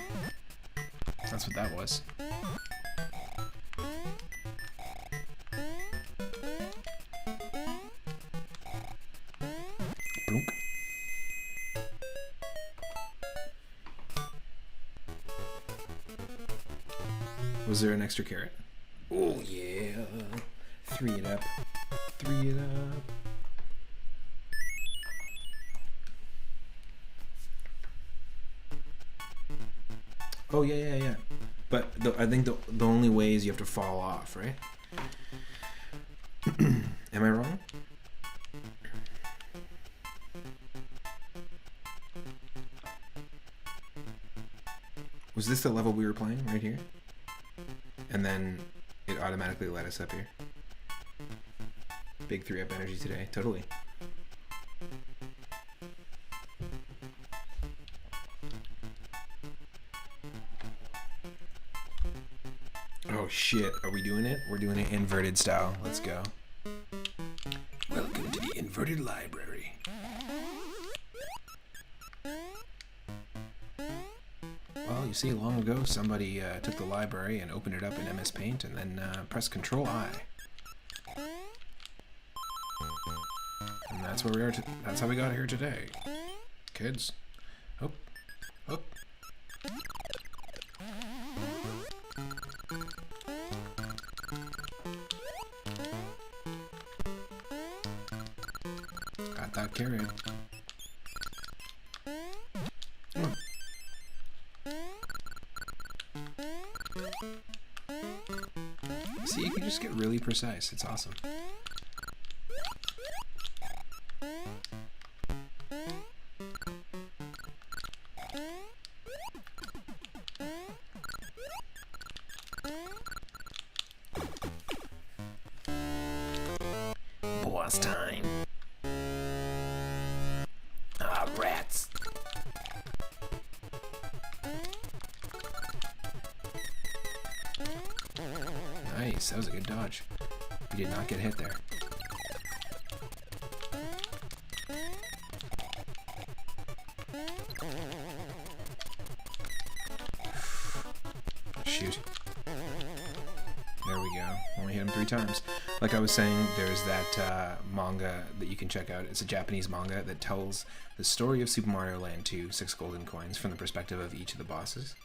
That's what that was. Boonk. Was there an extra carrot? Oh yeah. 3 it up. 3 it up. Oh yeah. But I think the only way is you have to fall off, right? Am I wrong? Was this the level we were playing right here? And then it automatically led us up here. Big 3-up energy today, totally. Oh shit, are we doing it? We're doing it inverted style. Let's go. Welcome to the inverted library. Well, you see, long ago somebody took the library and opened it up in MS Paint and then pressed Control-I. And that's where we are. That's how we got here today, kids. Oh. Got that carrot. See, you can just get really precise. It's awesome. Boss time. Ah, rats. Nice, that was a good dodge. We did not get hit there. Shoot. There we go. Only hit him 3 times. Like I was saying, there's that manga that you can check out. It's a Japanese manga that tells the story of Super Mario Land 2, 6 golden coins, from the perspective of each of the bosses.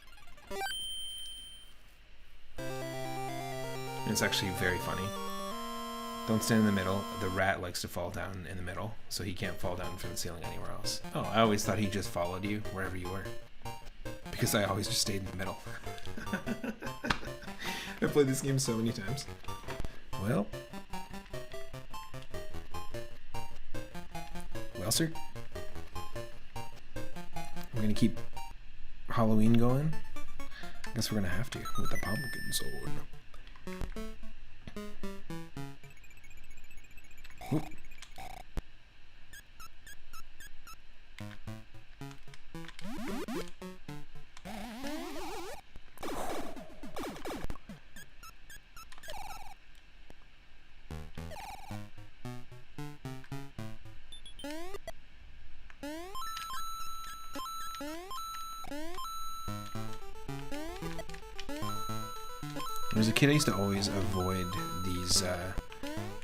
And it's actually very funny. Don't stand in the middle. The rat likes to fall down in the middle, so he can't fall down from the ceiling anywhere else. Oh, I always thought he just followed you wherever you were. Because I always just stayed in the middle. I've played this game so many times. Well, sir. We're gonna keep Halloween going. I guess we're gonna have to with the pumpkin sword. Oop. When I was a kid, I used to always avoid these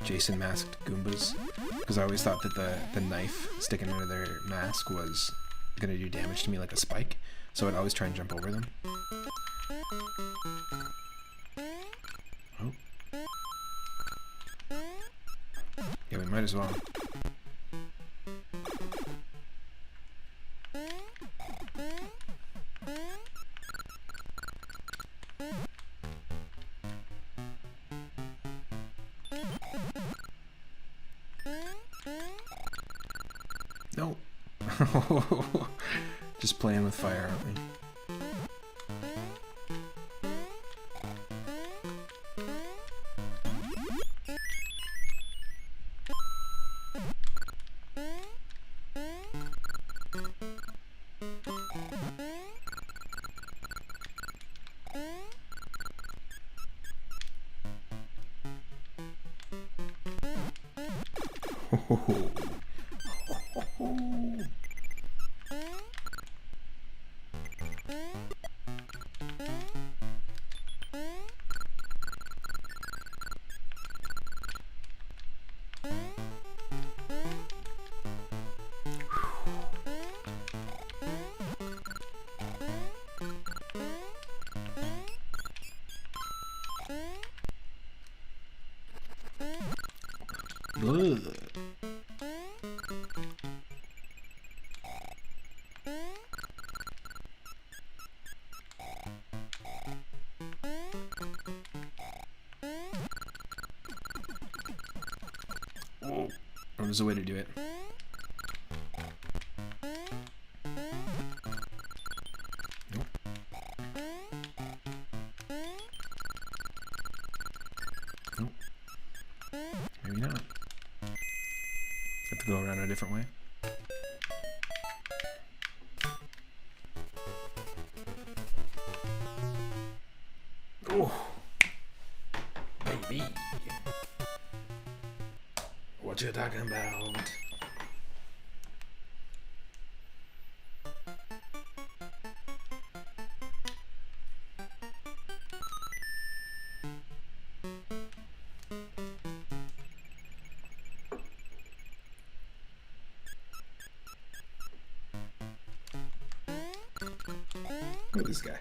Jason masked Goombas because I always thought that the knife sticking into their mask was gonna do damage to me like a spike, so I'd always try and jump over them. Oh. Yeah, we might as well. No. Just playing with fire, aren't we? Ugh. Oh, there's a way to do it. Nope. Nope. Maybe not. Have to go around a different way. Oh, baby. What you talking about? Look at this guy.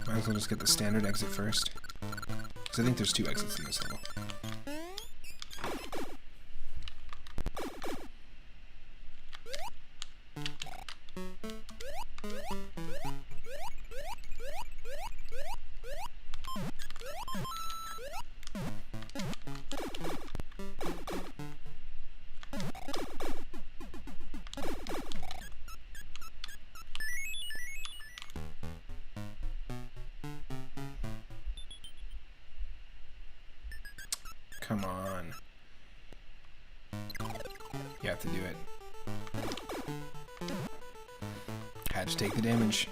Might as well just get the standard exit first. Because I think there's 2 exits in this level. Come on. You have to do it. Had to take the damage.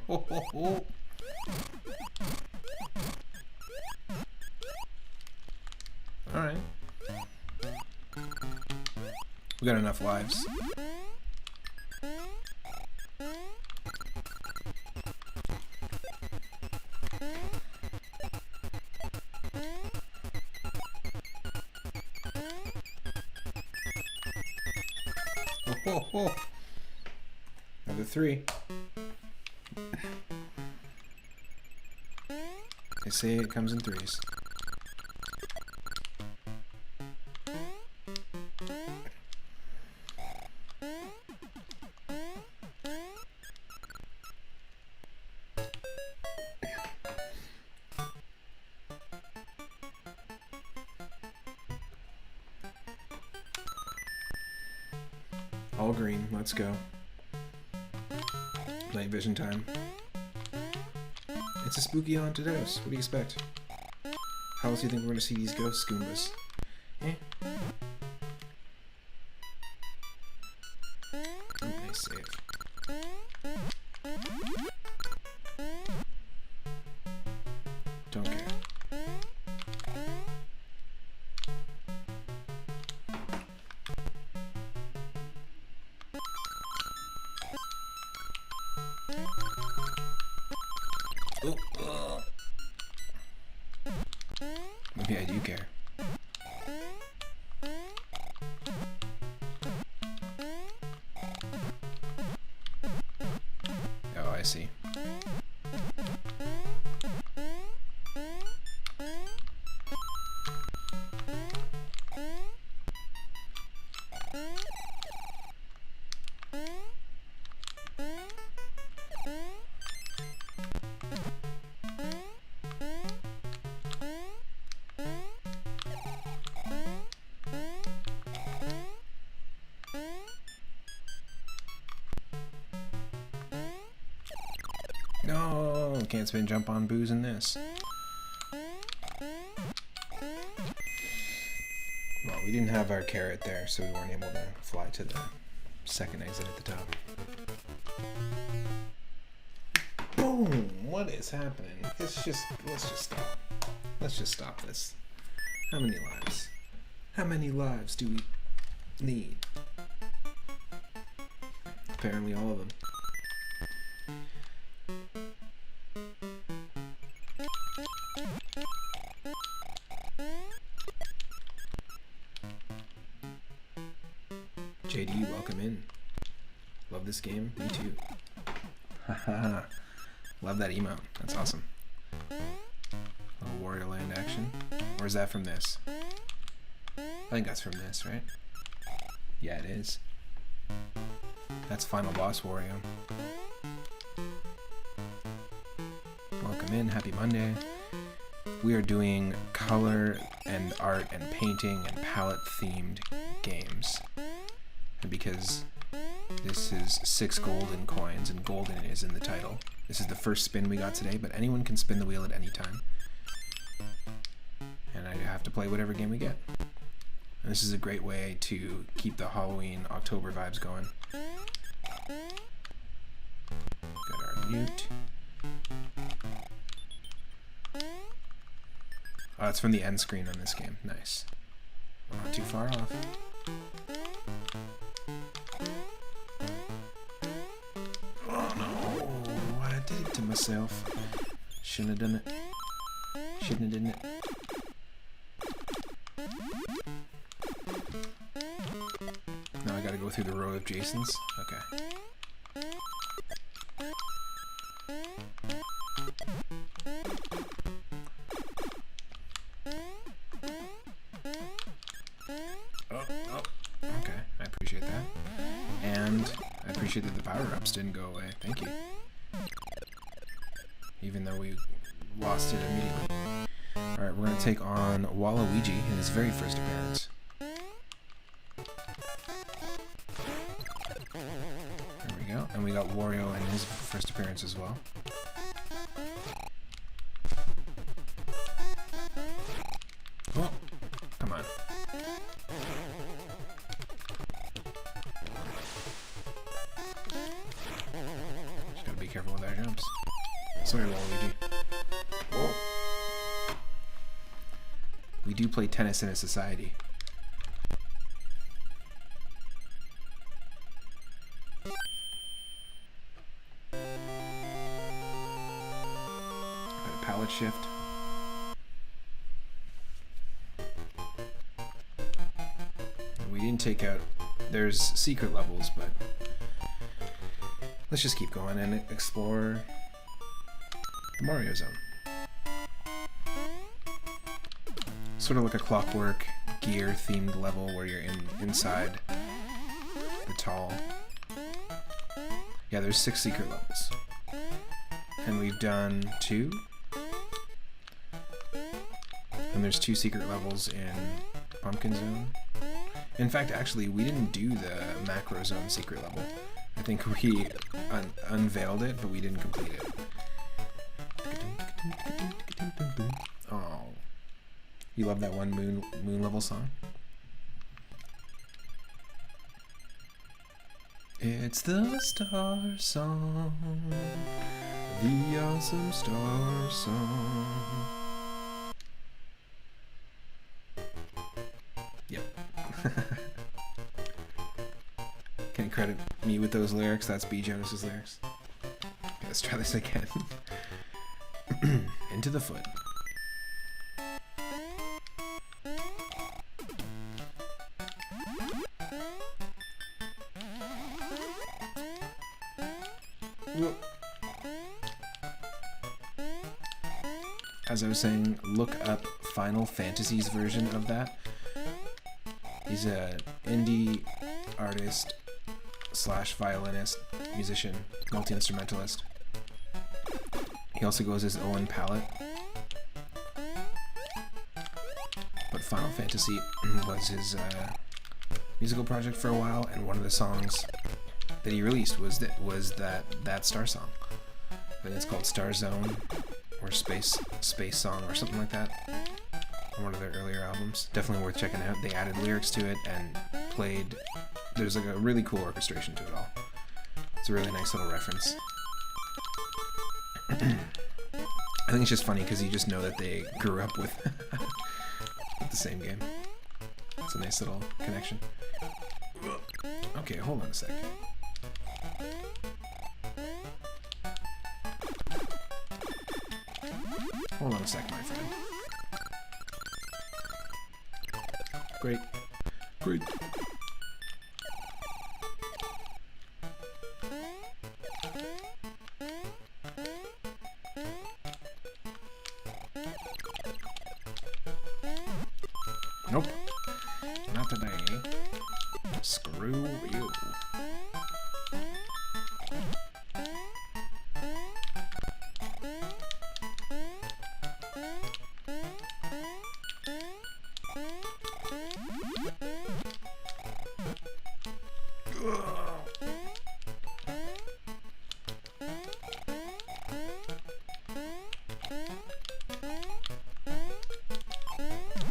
Oh. Alright. We got enough lives. Oh. Another 3. They say it comes in 3s. All green, let's go. Night vision time. It's a spooky haunted house. What do you expect? How else do you think we're going to see these ghost Goombas? Eh? Oh, nice save. Don't care. Oh, maybe I do care. Oh, I see. No, can't spin jump on booze in this. Well, we didn't have our carrot there, so we weren't able to fly to the second exit at the top. Boom! What is happening? Let's just stop. Let's just stop this. How many lives? How many lives do we need? Apparently all of them. JD, welcome in. Love this game. Me too. Haha. Love that emote. That's awesome. Little Wario Land action. Or is that from this? I think that's from this, right? Yeah, it is. That's Final Boss Wario. Welcome in. Happy Monday. We are doing color and art and painting and palette themed games. And because this is 6 golden coins, and golden is in the title. This is the first spin we got today, but anyone can spin the wheel at any time. And I have to play whatever game we get. And this is a great way to keep the Halloween October vibes going. Got our mute. Oh, it's from the end screen on this game. Nice. We're not too far off. To myself. Shouldn't have done it. Shouldn't have done it. Now I gotta go through the row of Jasons. Okay. Oh. Okay. I appreciate that. And I appreciate that the power-ups didn't go away. Thank you. Even though we lost it immediately. Alright, we're going to take on Waluigi in his very first appearance. There we go. And we got Wario in his first appearance as well. Oh, come on. Just gotta be careful with our jumps. Sorry, Waluigi. Whoa. We do play tennis in a society. Got a palette shift. And we didn't take out... There's secret levels, but... Let's just keep going and explore... the Mario Zone. Sort of like a Clockwork Gear themed level where you're inside the tall. Yeah, there's 6 secret levels. And we've done 2. And there's 2 secret levels in Pumpkin Zone. In fact, actually, we didn't do the Macro Zone secret level. I think we unveiled it, but we didn't complete it. Oh, you love that one moon level song? It's the star song, the awesome star song. Yep. Can't credit me with those lyrics. That's B. Jonas's lyrics. Okay, let's try this again. Into the foot. As I was saying, look up Final Fantasy's version of that. He's an indie artist / violinist, musician, multi-instrumentalist. He also goes as Owen Palette. But Final Fantasy was his musical project for a while, and one of the songs that he released was that Star Song. think it's called Star Zone or Space Song or something like that. On one of their earlier albums. Definitely worth checking out. They added lyrics to it and played. There's like a really cool orchestration to it all. It's a really nice little reference. I think it's just funny because you just know that they grew up with, with the same game. It's a nice little connection. Okay, hold on a sec. Hold on a sec, my friend. Great. Great. Nope. Not today. Screw you.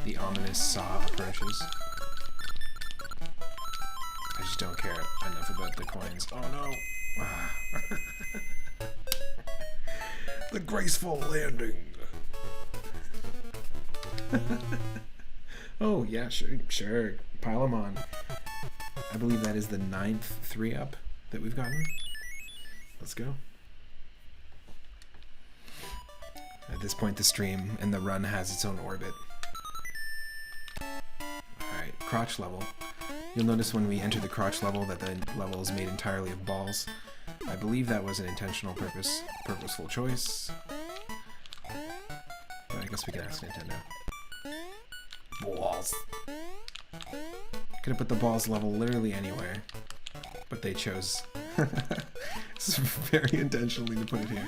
The ominous saw approaches. I just don't care enough about the coins. Oh no! Ah. The graceful landing. Oh yeah, sure. Pile them on. I believe that is the 9th 3-up that we've gotten. Let's go. At this point, the stream and the run has its own orbit. Alright, crotch level. You'll notice when we enter the crotch level that the level is made entirely of balls. I believe that was an intentional purposeful choice. But I guess we can ask Nintendo. Balls. Could have put the balls level literally anywhere, but they chose this is very intentionally to put it here.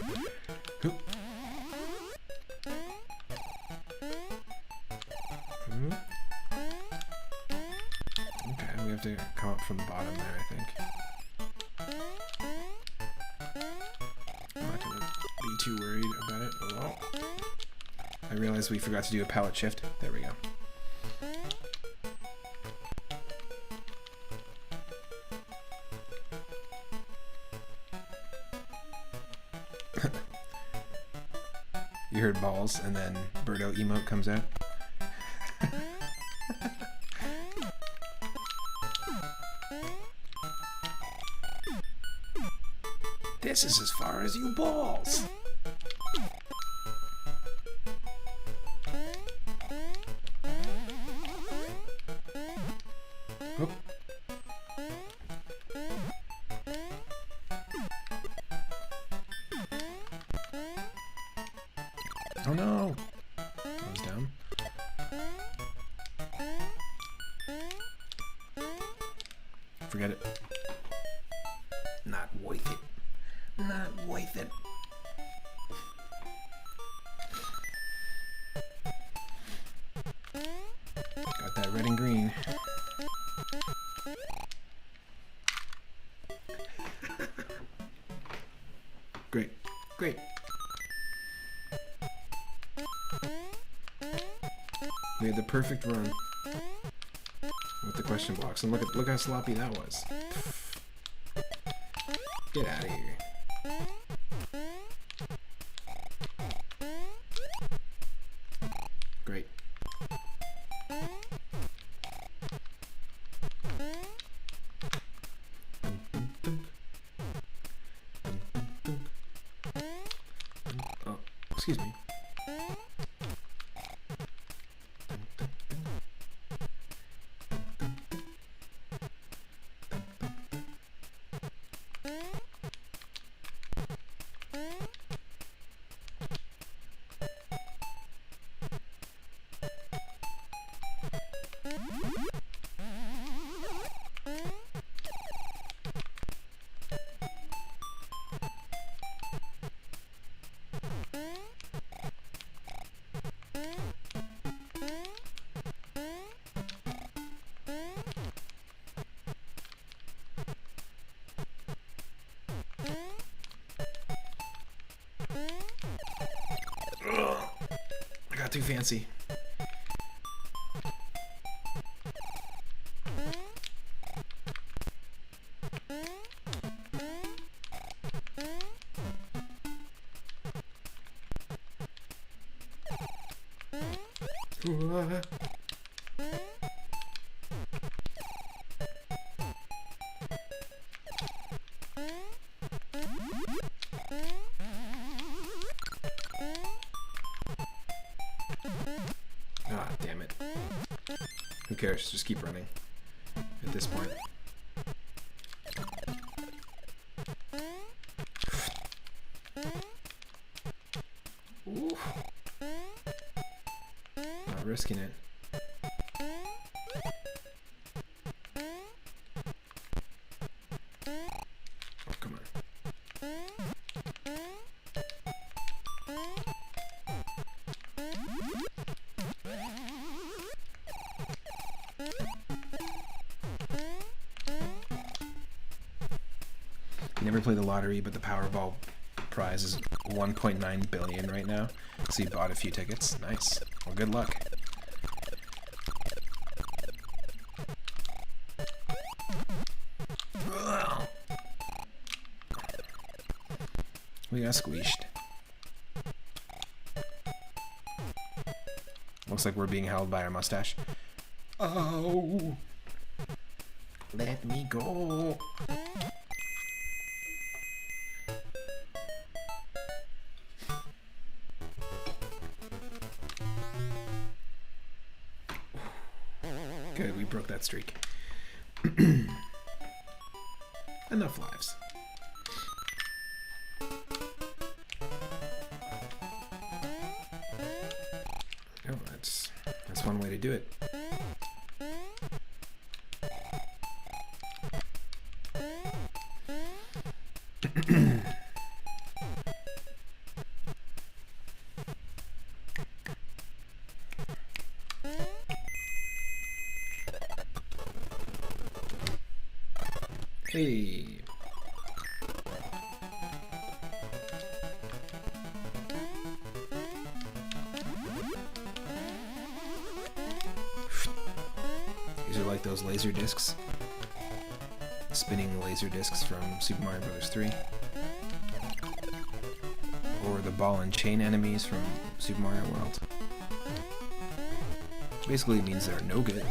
Okay, we have to come up from the bottom there, I think. I'm not gonna be too worried about it. Oh. I realized we forgot to do a palette shift. There we go. You heard balls, and then Birdo emote comes out. This is as far as you balls. Oh. Oh no! That was dumb. Forget it. Not worth it. Not worth it. Got that red and green. Great. Great. We had the perfect run with the question box, and look how sloppy that was. Get out of here. Great. Oh, excuse me. got too fancy. Ah, damn it. Who cares? Just keep running at this point. Ooh. Not risking it. Oh, come on. Never play the lottery, but the Powerball prize is 1.9 billion right now. So you bought a few tickets. Nice. Well, good luck. We got squeezed. Looks like we're being held by our mustache. Oh! Let me go! Good, we broke that streak. Enough lives. Oh, that's one way to do it. Hey. These are like those laser discs. Spinning laser discs from Super Mario Bros. 3. Or the ball and chain enemies from Super Mario World. Basically it means they're no good.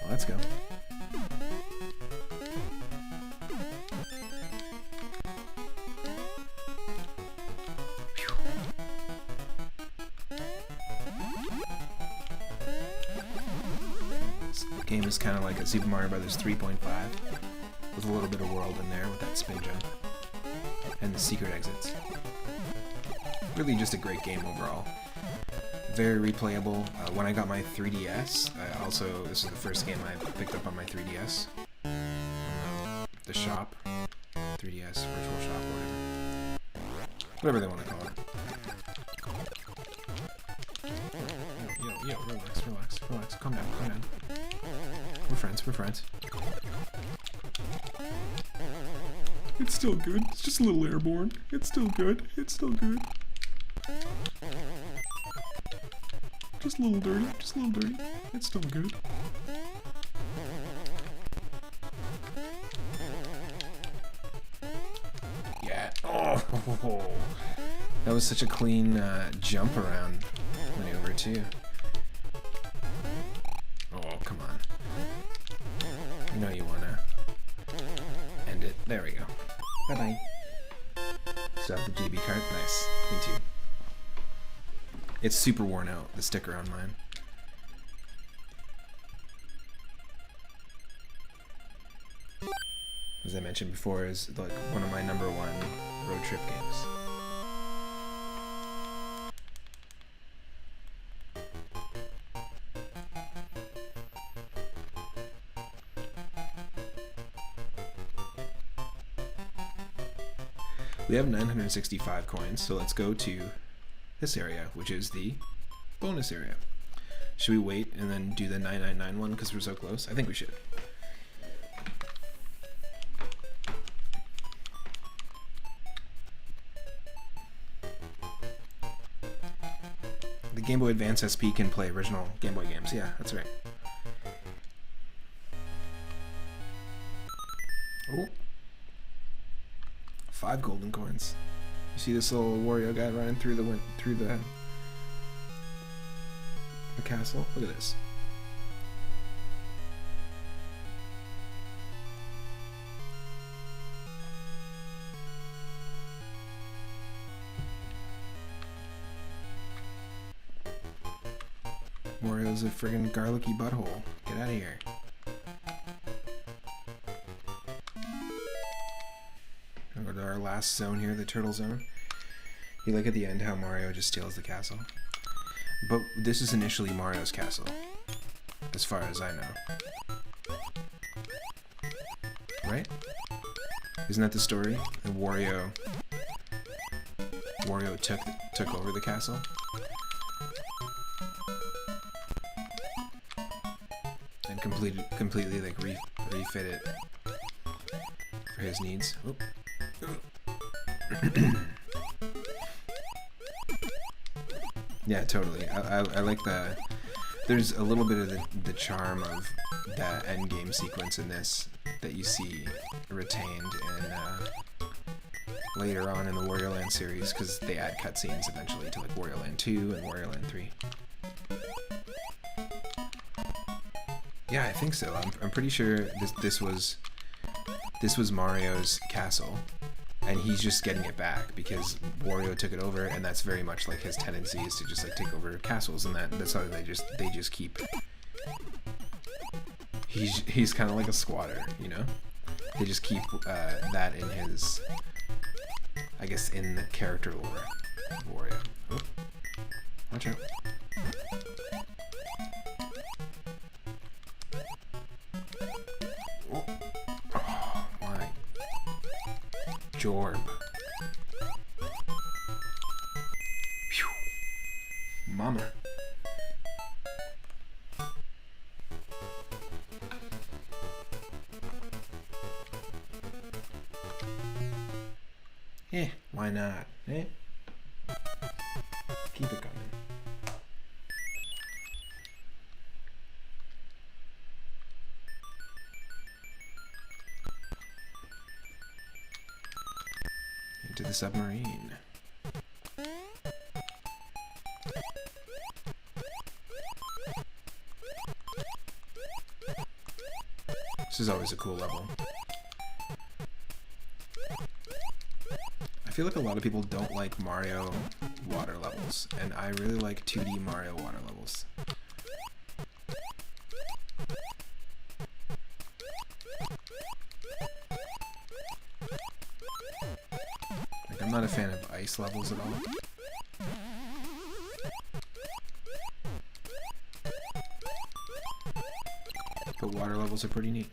Let's go. This game is kind of like a Super Mario Bros. 3.5 with a little bit of world in there with that spin jump and the secret exits. Really just a great game overall. Very replayable. When I got my 3DS, this is the first game I picked up on my 3DS. The shop. 3DS, virtual shop, whatever they want to call it. Yo, relax. Calm down. We're friends. It's still good. It's just a little airborne. It's still good. Just a little dirty. It's still good. Yeah. Oh, that was such a clean jump around maneuver too. Oh, come on. I know you wanna end it. There we go. Bye-bye. Still have the GB card. Nice. Me too. It's super worn out, the sticker on mine. As I mentioned before, is like one of my #1 road trip games. We have 965 coins, so let's go to this area, which is the bonus area. Should we wait and then do the 999 one because we're so close? I think we should. The Game Boy Advance SP can play original Game Boy games. Yeah, that's right. Oh, 5 golden coins. You see this little Wario guy running through the castle? Look at this. Wario's a friggin' garlicky butthole. Get out of here. We'll go to our last zone here, the turtle zone. You look at the end how Mario just steals the castle. But this is initially Mario's castle, as far as I know. Right? Isn't that the story? And Wario took over the castle? And completely like refit it for his needs. Oop. Yeah, totally. I like the... There's a little bit of the charm of that endgame sequence in this that you see retained in later on in the Wario Land series, because they add cutscenes eventually to like Wario Land 2 and Wario Land 3. Yeah, I think so. I'm pretty sure this was Mario's castle. And he's just getting it back because Wario took it over, and that's very much like his tendency is to just like take over castles, and that's how they just keep. He's kind of like a squatter, you know. They just keep that in his, I guess, in the character lore of Wario. Oh, watch out! Oh my. Jorb. Phew. Mama. Eh, why not? Eh? Keep it coming. Into the submarine. This is always a cool level. I feel like a lot of people don't like Mario water levels, and I really like 2D Mario water levels. Like, I'm not a fan of ice levels at all. But water levels are pretty neat.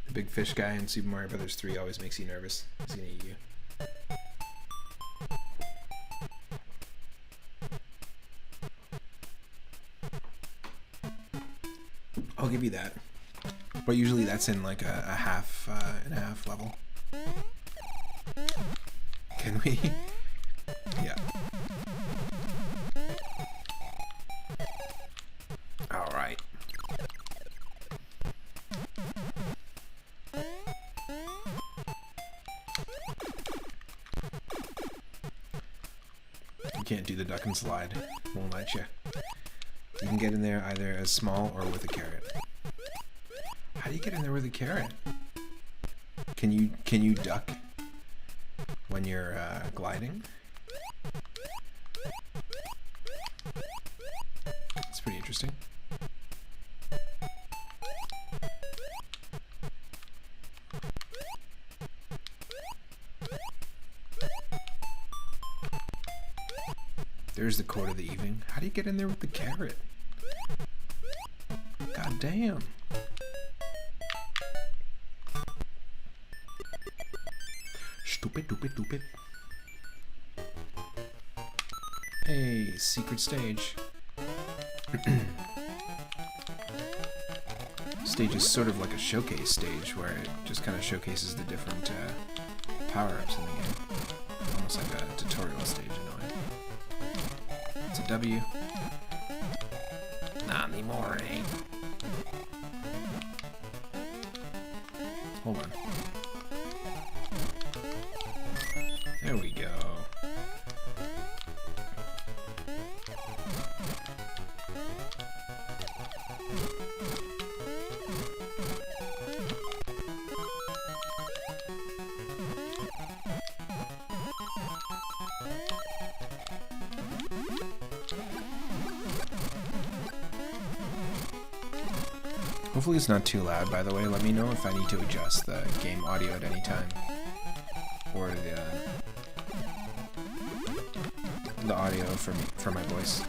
The big fish guy in Super Mario Bros. 3 always makes you nervous. He's gonna eat you. I'll give you that. But usually that's in like a half and a half level. Can we? Yeah. Alright. You can't do the duck and slide. Won't let you. You can get in there either as small or with a carrot. How do you get in there with a carrot? Can you duck when you're gliding? It's pretty interesting. There's the quote of the evening. How do you get in there with the carrot? God damn. Stupid, stupid, stupid. Hey, secret stage. Stage is sort of like a showcase stage where it just kind of showcases the different power-ups in the game. Almost like a tutorial stage in a way. It's a W. Not anymore, eh? Hold on. There we go. Hopefully it's not too loud, by the way. Let me know if I need to adjust the game audio at any time. Or the audio for my voice.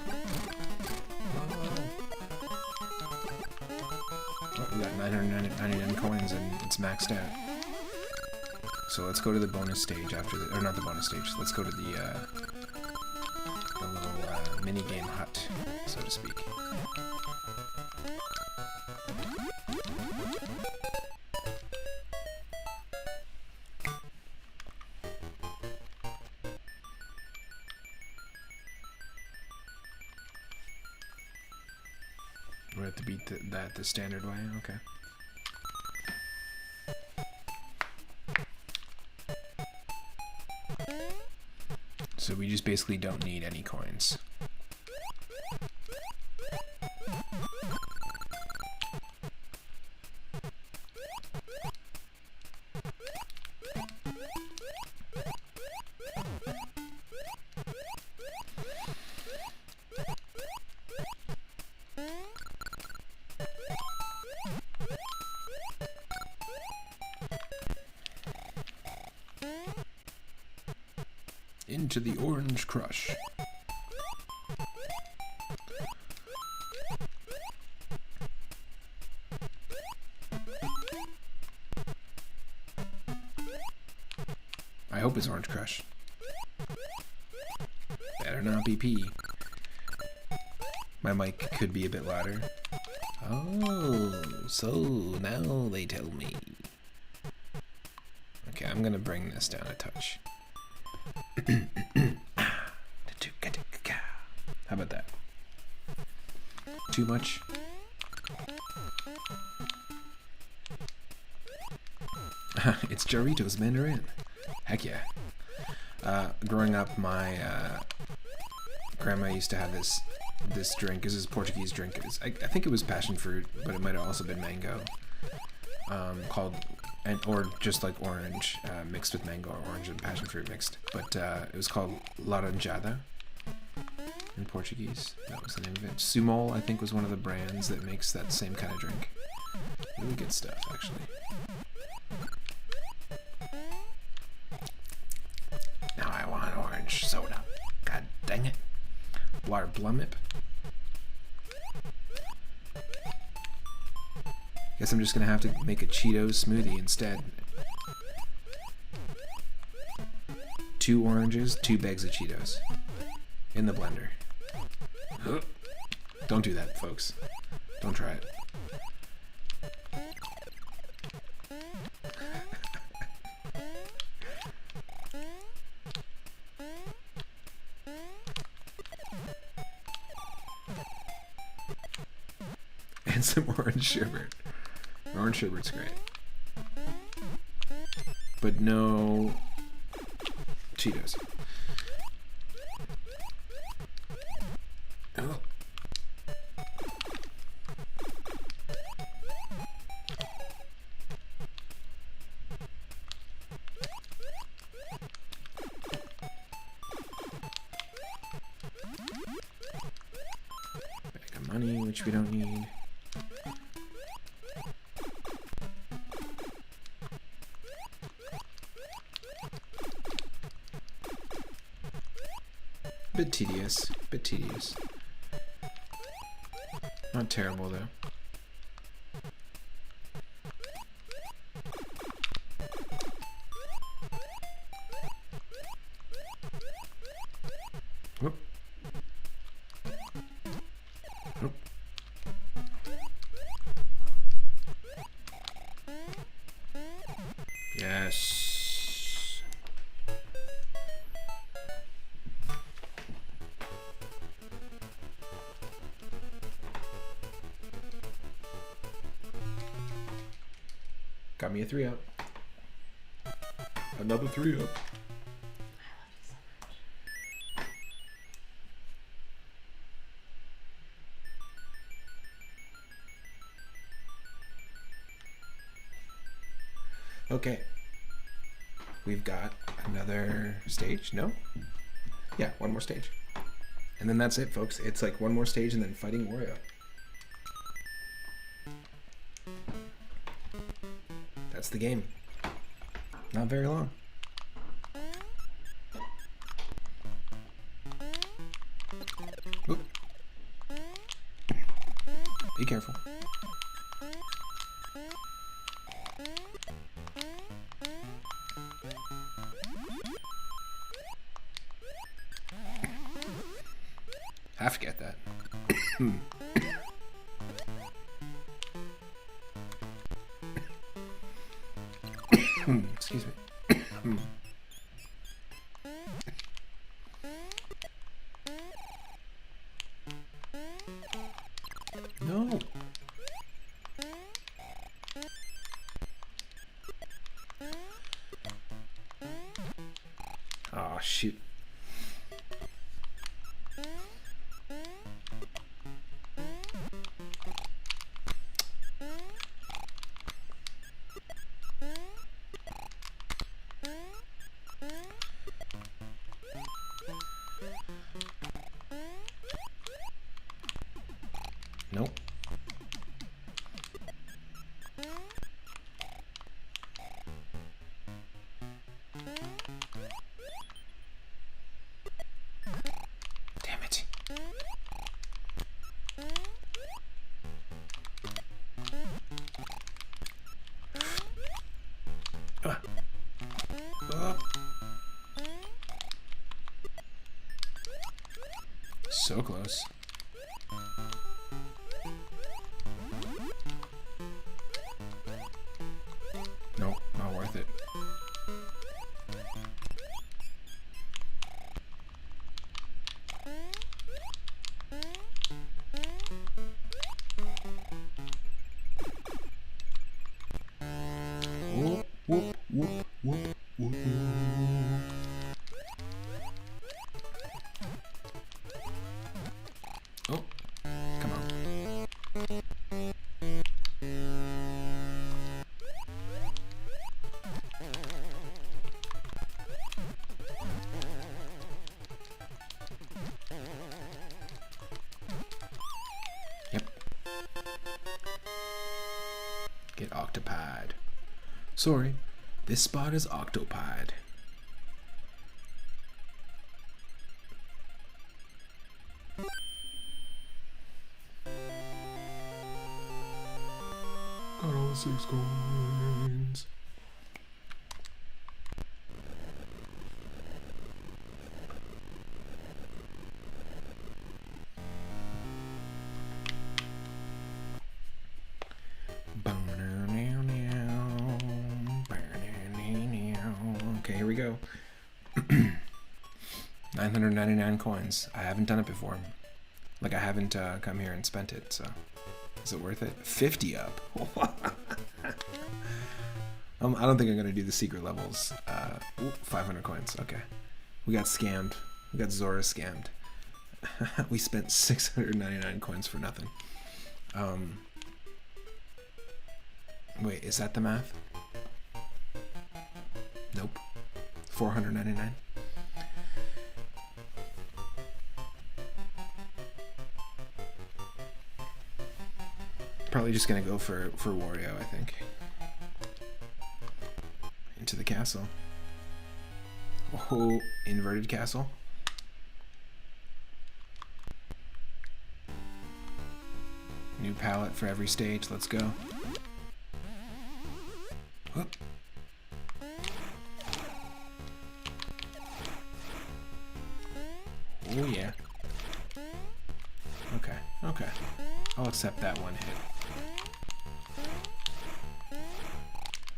Oh, we got 999 coins and it's maxed out. So let's go to the bonus stage after the, or not the bonus stage. Let's go to the little mini game hut, so to speak. We have to beat that the standard way? Okay. So we just basically don't need any coins. Into the Orange Crush. I hope it's Orange Crush. Better not be P. My mic could be a bit louder. Oh, so now they tell me. Okay, I'm gonna bring this down a touch. How about that? Too much? It's Jarrito's Mandarin. Heck yeah. Growing up, my grandma used to have this drink. This is a Portuguese drink. I think it was passion fruit, but it might have also been mango. Called, or just like orange mixed with mango, or orange and passion fruit mixed. But it was called Laranjada in Portuguese. That was the name of it. Sumol, I think, was one of the brands that makes that same kind of drink. Really good stuff, actually. Now I want orange soda. God dang it. Blar Blumip. Guess I'm just gonna have to make a Cheetos smoothie instead. 2 oranges, 2 bags of Cheetos. In the blender. Don't do that, folks. Don't try it. And some orange sherbet. Orange sherbet's great. But no Cheetos. Oh. Bag of money, which we don't need. Bit tedious. Bit tedious. Not terrible though. Whoop. Whoop. Yes. Got me a 3-up. Another 3-up. Okay. We've got another stage. No? Yeah, one more stage. And then that's it, folks. It's like one more stage and then fighting Wario. That's the game. Not very long. Oop. Be careful. Have to get that. Excuse me. No. Oh, shoot. Nope. Damn it. So close. Nope, not worth it. Whoop, whoop, whoop, whoop, whoop. Oh, come on. Yep. Get octopied. Sorry, this spot is octopied. Got all 6 coins. Okay, here we go. 999 coins. I haven't done it before. Like, I haven't come here and spent it, so is it worth it? 50 up. I don't think I'm gonna do the secret levels. 500 coins. Okay, we got scammed. We got Zora scammed. We spent 699 coins for nothing. Wait, is that the math? Nope. 499. Probably just gonna go for Wario, I think. Into the castle. Oh, inverted castle. new palette for every stage. Let's go. Whoop. Oh yeah. Okay, okay. I'll accept that one hit.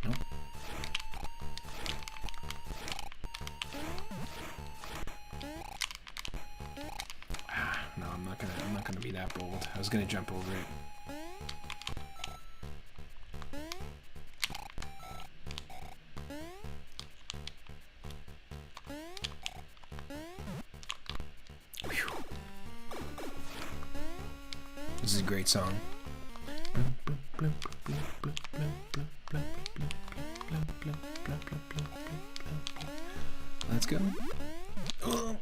Nope. No, I'm not gonna be that bold. I was gonna jump over it. This is a great song. Let's go. Oh.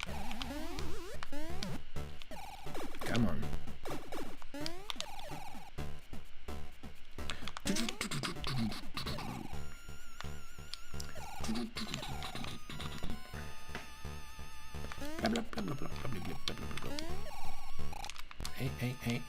Come on. Hey, hey, hey.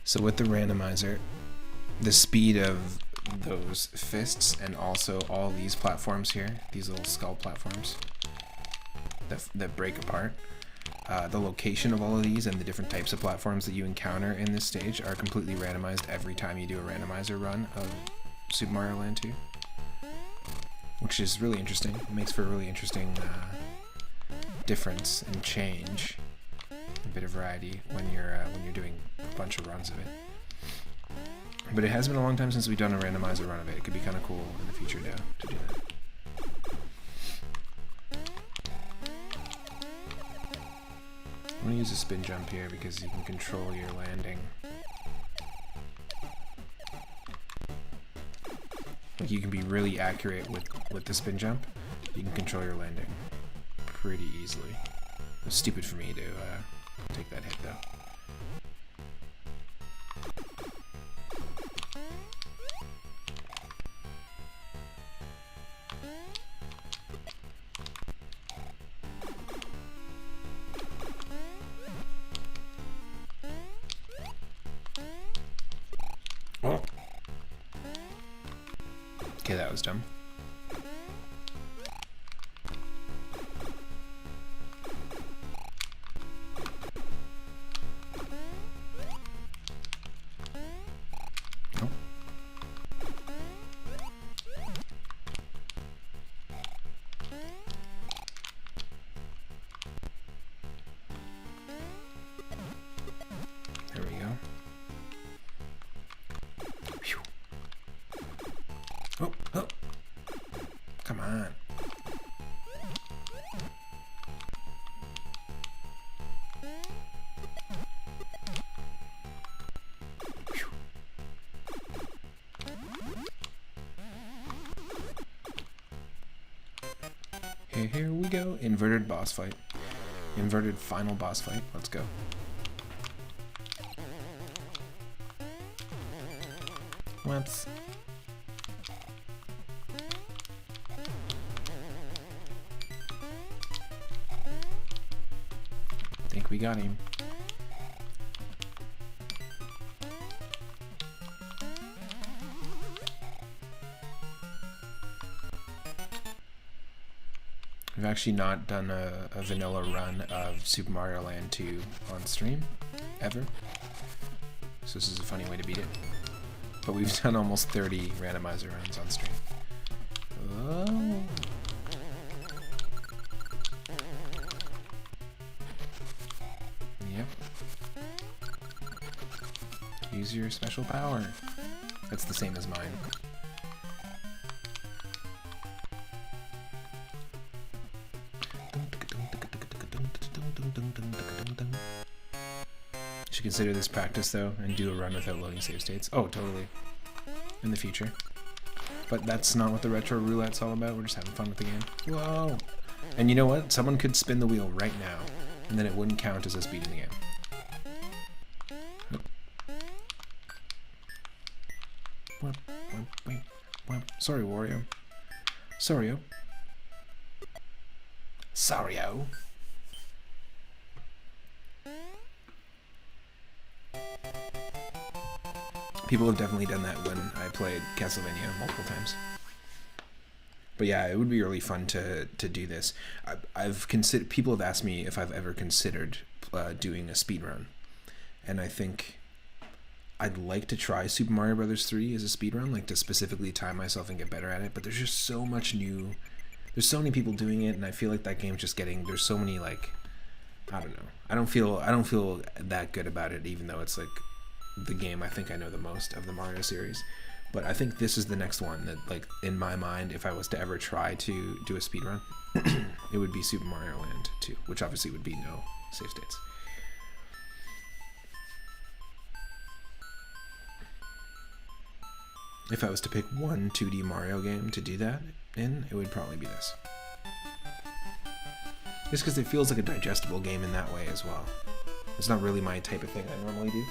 So with the randomizer, the speed of those fists and also all these platforms here, these little skull platforms that break apart, the location of all of these and the different types of platforms that you encounter in this stage are completely randomized every time you do a randomizer run of Super Mario Land 2, which is really interesting. It makes for a really interesting difference and change, a bit of variety when you're doing a bunch of runs of it. But it has been a long time since we've done a randomizer run of it. It could be kind of cool in the future to do that. I'm going to use a spin jump here because you can control your landing. Like, you can be really accurate with the spin jump. You can control your landing pretty easily. It was stupid for me to take that hit though. Oh. Okay, that was dumb. Oh. There we go. Phew. Oh, oh. Come on. Phew. Here we go. Inverted boss fight. Inverted final boss fight. Let's go. Whoops. Think we got him. We've actually not done a vanilla run of Super Mario Land 2 on stream, ever. So this is a funny way to beat it. But we've done almost 30 randomizer runs on stream. Oh. Yep. Use your special power. That's the same as mine. Should consider this practice though and do a run without loading save states. Oh, totally. In the future. But that's not what the retro roulette's all about. We're just having fun with the game. Whoa! And you know what? Someone could spin the wheel right now, and then it wouldn't count as us beating the game. Sorry, Wario. Sorry-o. Sorry-o. People have definitely done that when I played Castlevania multiple times. But yeah, it would be really fun to do this. I've considered. People have asked me if I've ever considered doing a speedrun, and I think I'd like to try Super Mario Brothers 3 as a speedrun, like to specifically time myself and get better at it. But there's just so much new. There's so many people doing it, and I feel like that game's just getting. There's so many like, I don't know. I don't feel that good about it, even though it's like the game I think I know the most of the Mario series. But I think this is the next one that, like, in my mind, if I was to ever try to do a speedrun, it would be Super Mario Land 2, which obviously would be no save states. If I was to pick one 2D Mario game to do that in, it would probably be this. Just because it feels like a digestible game in that way as well. It's not really my type of thing I normally do.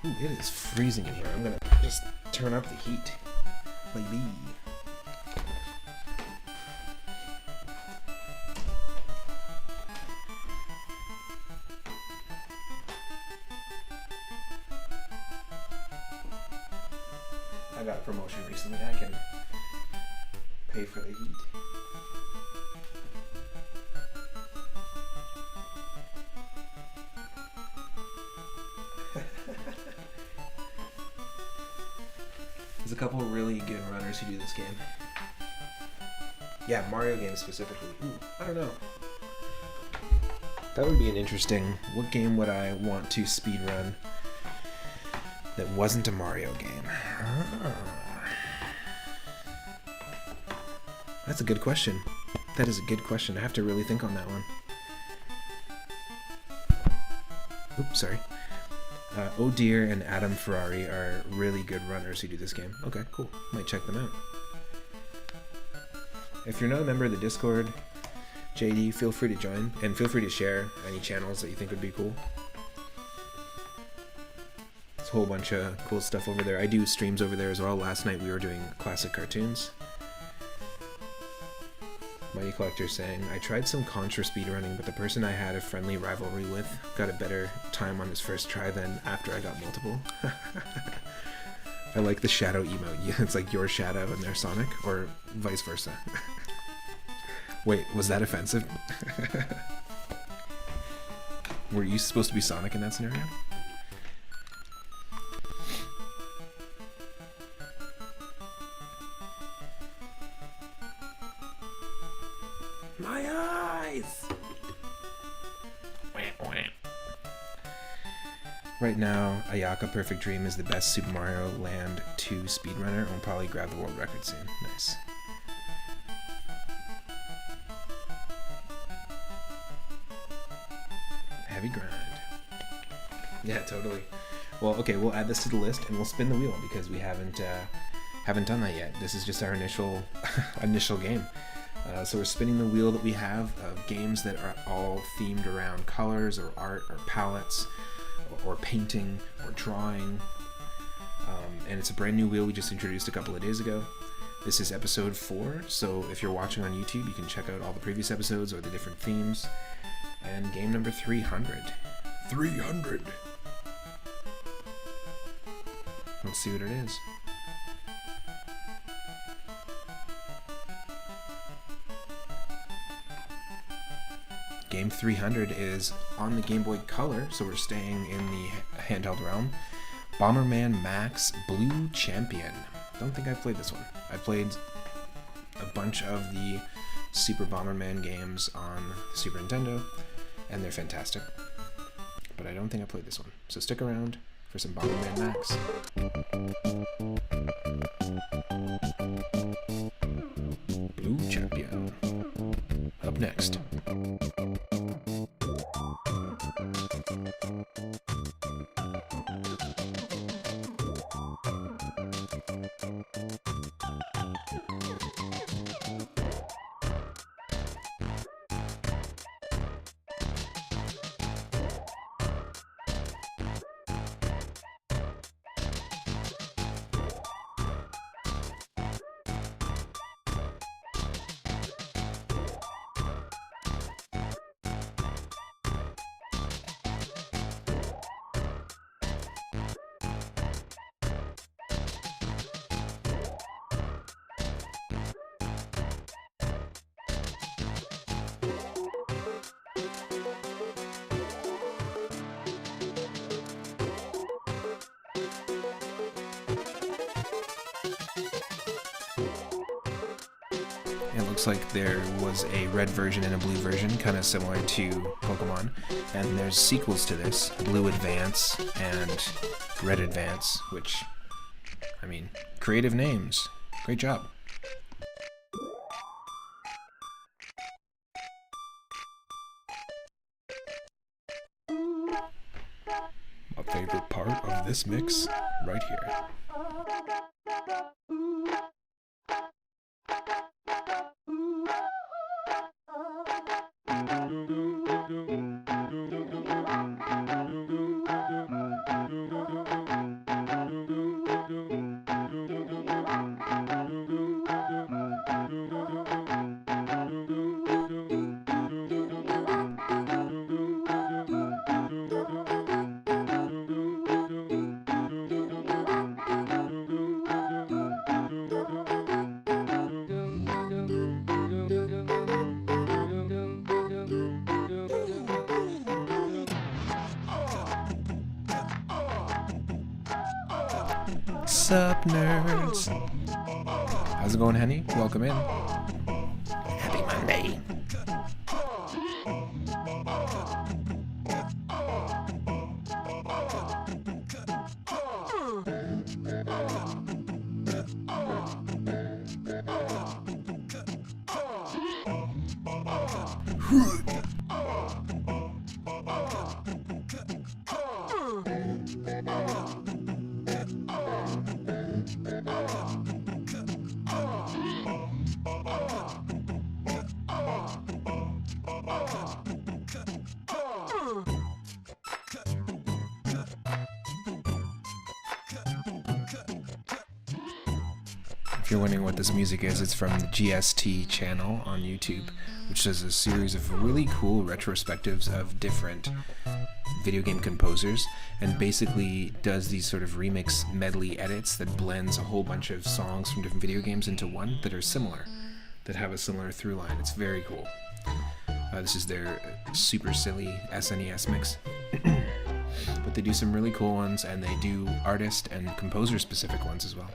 Ooh, it is freezing in here. I'm gonna just turn up the heat. Baby. I got a promotion recently. I can pay for the heat. There's a couple of really good runners who do this game. Yeah, Mario games specifically. Ooh, I don't know. That would be an interesting... What game would I want to speedrun that wasn't a Mario game? That's a good question. That is a good question. I have to really think on that one. Oops, sorry. Oh Dear and Adam Ferrari are really good runners who do this game. Okay, cool. Might check them out. If you're not a member of the Discord, JD, feel free to join, and feel free to share any channels that you think would be cool. There's a whole bunch of cool stuff over there. I do streams over there as well. Last night we were doing classic cartoons. Mighty Collector saying, I tried some Contra speedrunning, but the person I had a friendly rivalry with got a better time on his first try than after I got multiple. I like the shadow emote. It's like your shadow and their Sonic, or vice versa. Wait, was that offensive? Were you supposed to be Sonic in that scenario? My eyes! Right now, Ayaka Perfect Dream is the best Super Mario Land 2 speedrunner and will probably grab the world record soon. Nice. Heavy grind. Yeah, totally. Well, okay, we'll add this to the list and we'll spin the wheel because we haven't done that yet. This is just our initial game. So we're spinning the wheel that we have of games that are all themed around colors or art or palettes or painting or drawing. And it's a brand new wheel we just introduced a couple of days ago. This is episode 4, so if you're watching on YouTube, you can check out all the previous episodes or the different themes. And game number 300. 300! Let's see what it is. Game 300 is on the Game Boy Color, so we're staying in the handheld realm. Bomberman Max Blue Champion. Don't think I've played this one. I played a bunch of the Super Bomberman games on the Super Nintendo, and they're fantastic. But I don't think I played this one. So stick around for some Bomberman Max. Blue Champion. Up next. It looks like there was a red version and a blue version, kind of similar to Pokemon, and there's sequels to this, Blue Advance and Red Advance, which, I mean, creative names. Great job. My favorite part of this mix, right here. Sup, nerds? How's it going, Henny? Welcome in. Happy Monday. If you're wondering what this music is, it's from the GST channel on YouTube, which does a series of really cool retrospectives of different video game composers, and basically does these sort of remix medley edits that blends a whole bunch of songs from different video games into one that are similar, that have a similar through line. It's very cool. This is their super silly SNES mix. But they do some really cool ones, and they do artist and composer specific ones as well.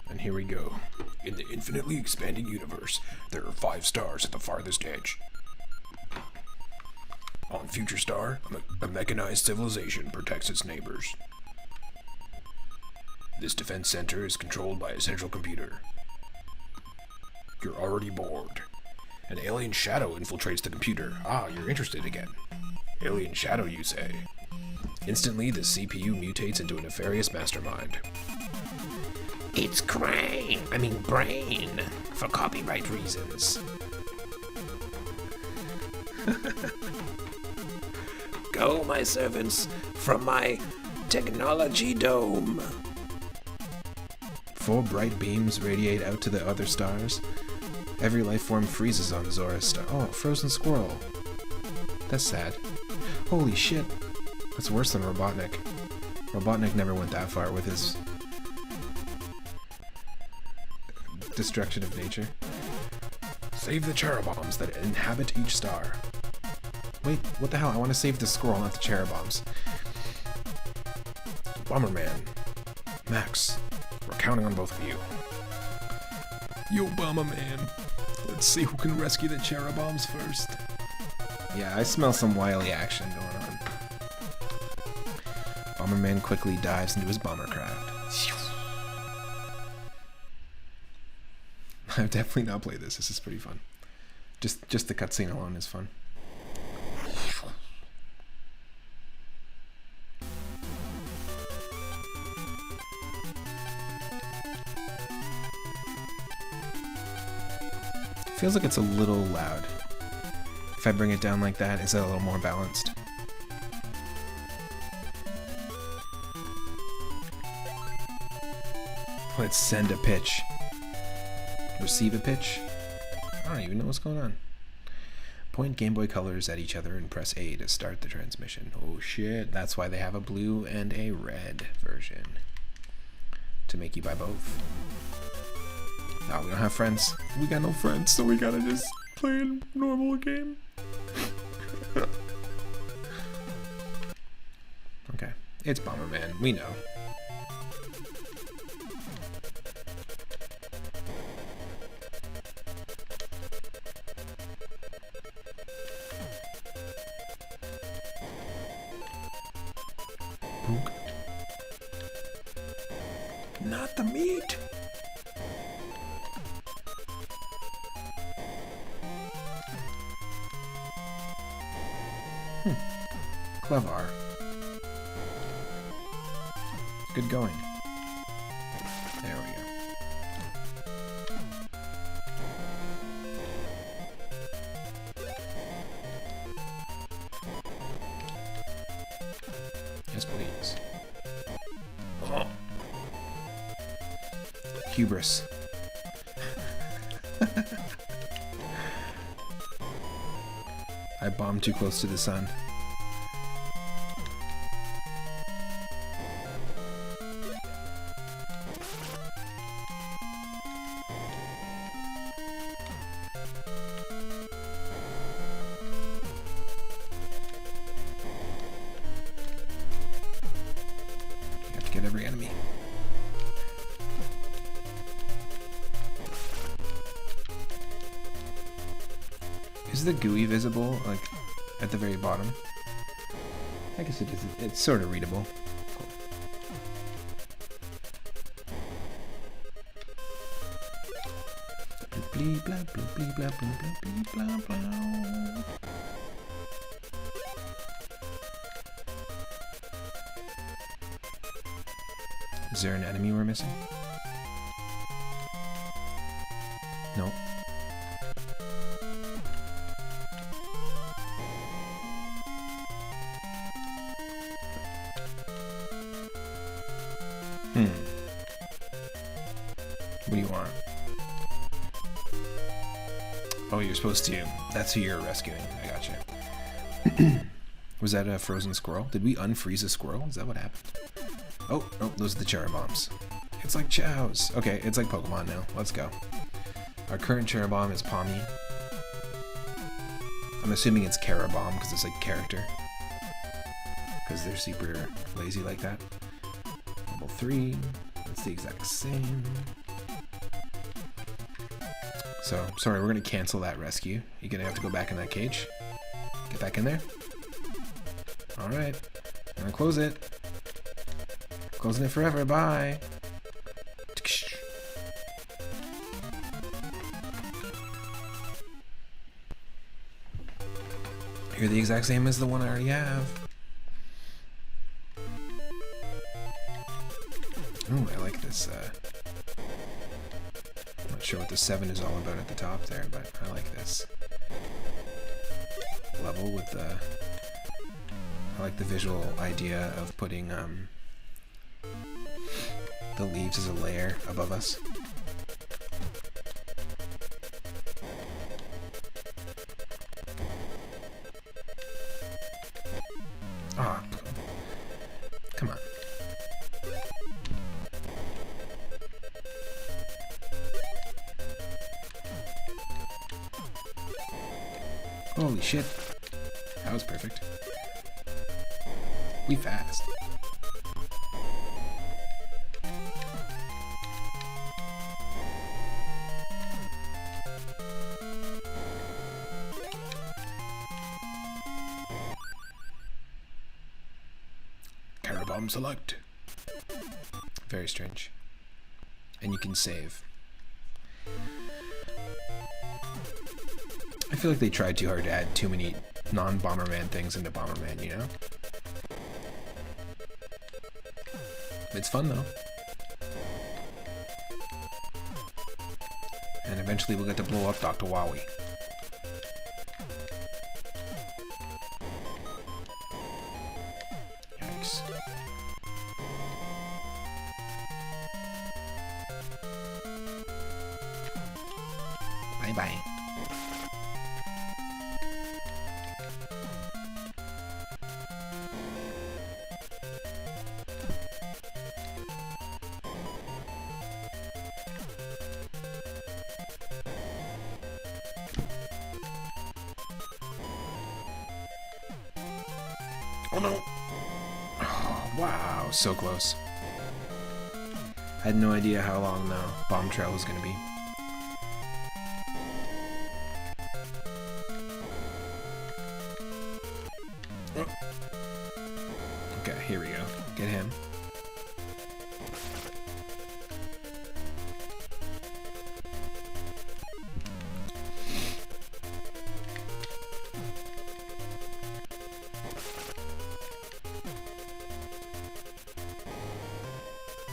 And here we go. In the infinitely expanding universe, there are 5 stars at the farthest edge. On Future Star, a mechanized civilization protects its neighbors. This defense center is controlled by a central computer. You're already bored. An alien shadow infiltrates the computer. Ah, you're interested again. Alien shadow, you say? Instantly, the CPU mutates into a nefarious mastermind. It's brain, for copyright reasons. Go, my servants, from my technology dome. 4 bright beams radiate out to the other stars. Every life form freezes on Zora's star. Oh, frozen squirrel. That's sad. Holy shit. That's worse than Robotnik. Robotnik never went that far with his Destruction of nature. Save the cheruboms that inhabit each star. Wait, what the hell? I want to save the squirrel, not the cheruboms. Bomberman. Max, we're counting on both of you. Yo, Bomberman. Let's see who can rescue the cheruboms first. Yeah, I smell some wily action going on. Bomberman quickly dives into his bombercraft. I've definitely not played this. This is pretty fun. Just the cutscene alone is fun. Feels like it's a little loud. If I bring it down like that, is it a little more balanced? Let's send a pitch. Receive a pitch? I don't even know what's going on. Point Game Boy colors at each other and press A to start the transmission. Oh shit, that's why they have a blue and a red version. To make you buy both. No, we don't have friends. We got no friends, so we gotta just play a normal game. Okay, it's Bomberman, we know. Not the meat! Clever. Good going. There we go. Yes, please. Oh. Hubris. I bombed too close to the sun. Get every enemy. Is the GUI visible, like, at the very bottom? I guess it is. It's sort of readable. Cool. Blee, blah, blah, blee, blah, blah, blah, blah, blah. Is there an enemy we're missing? Nope. What do you want? Oh, you're supposed to. That's who you're rescuing. I gotcha. Was that a frozen squirrel? Did we unfreeze a squirrel? Is that what happened? Oh, no, those are the cheruboms. It's like chows. Okay, it's like Pokemon now. Let's go. Our current cherubom is Pommy. I'm assuming it's Carabomb because it's like character. Because they're super lazy like that. Level 3. It's the exact same. So, sorry, we're going to cancel that rescue. You're going to have to go back in that cage. Get back in there. Alright. I'm going to close it. Closing it forever. Bye. You're the exact same as the one I already have. Ooh, I like this. I'm not sure what the 7 is all about at the top there, but I like this level with the. I like the visual idea of putting the leaves as a layer above us. Ah, come on. Holy shit. That was perfect. We fast. Carabomb select. Very strange. And you can save. I feel like they tried too hard to add too many non-Bomberman things into Bomberman, you know? It's fun though. And eventually we'll get to blow up Dr. Wowie. Yikes. Bye-bye. Oh no! Oh, wow, so close. I had no idea how long the bomb trail was gonna be. Oh. Okay, here we go. Get him.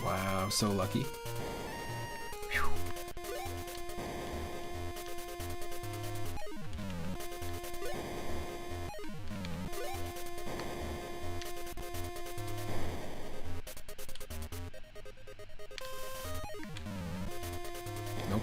Wow, so lucky. Whew. Nope.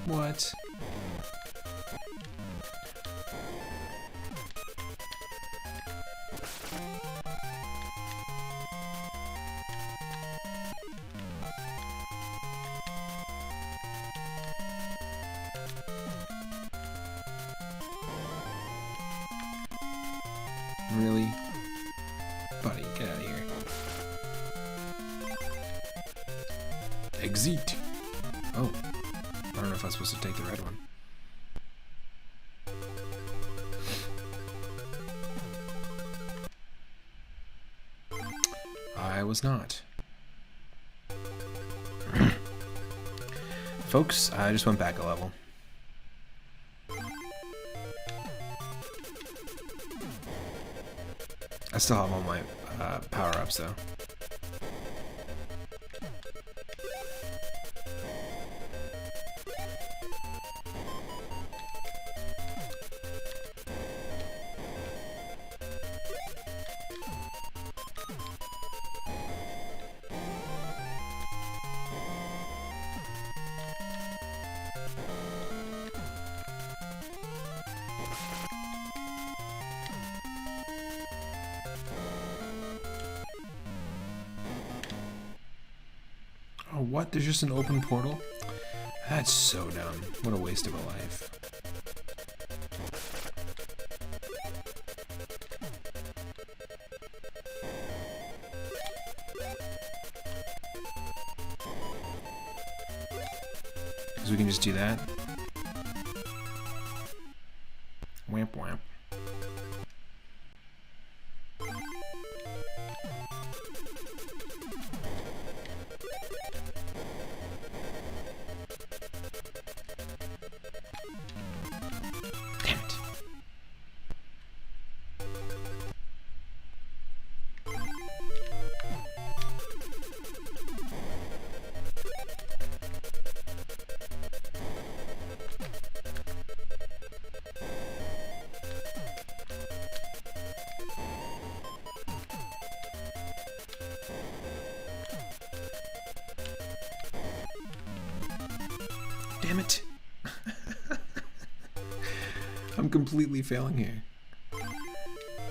What? Really? Buddy, get out of here. Exit. Oh. I don't know if I'm supposed to take the red one. I was not. Folks, I just went back a level. I still have all my power-ups though. Oh, what? There's just an open portal? That's so dumb. What a waste of a life. Because we can just do that. Wamp wamp. Damn it. I'm completely failing here.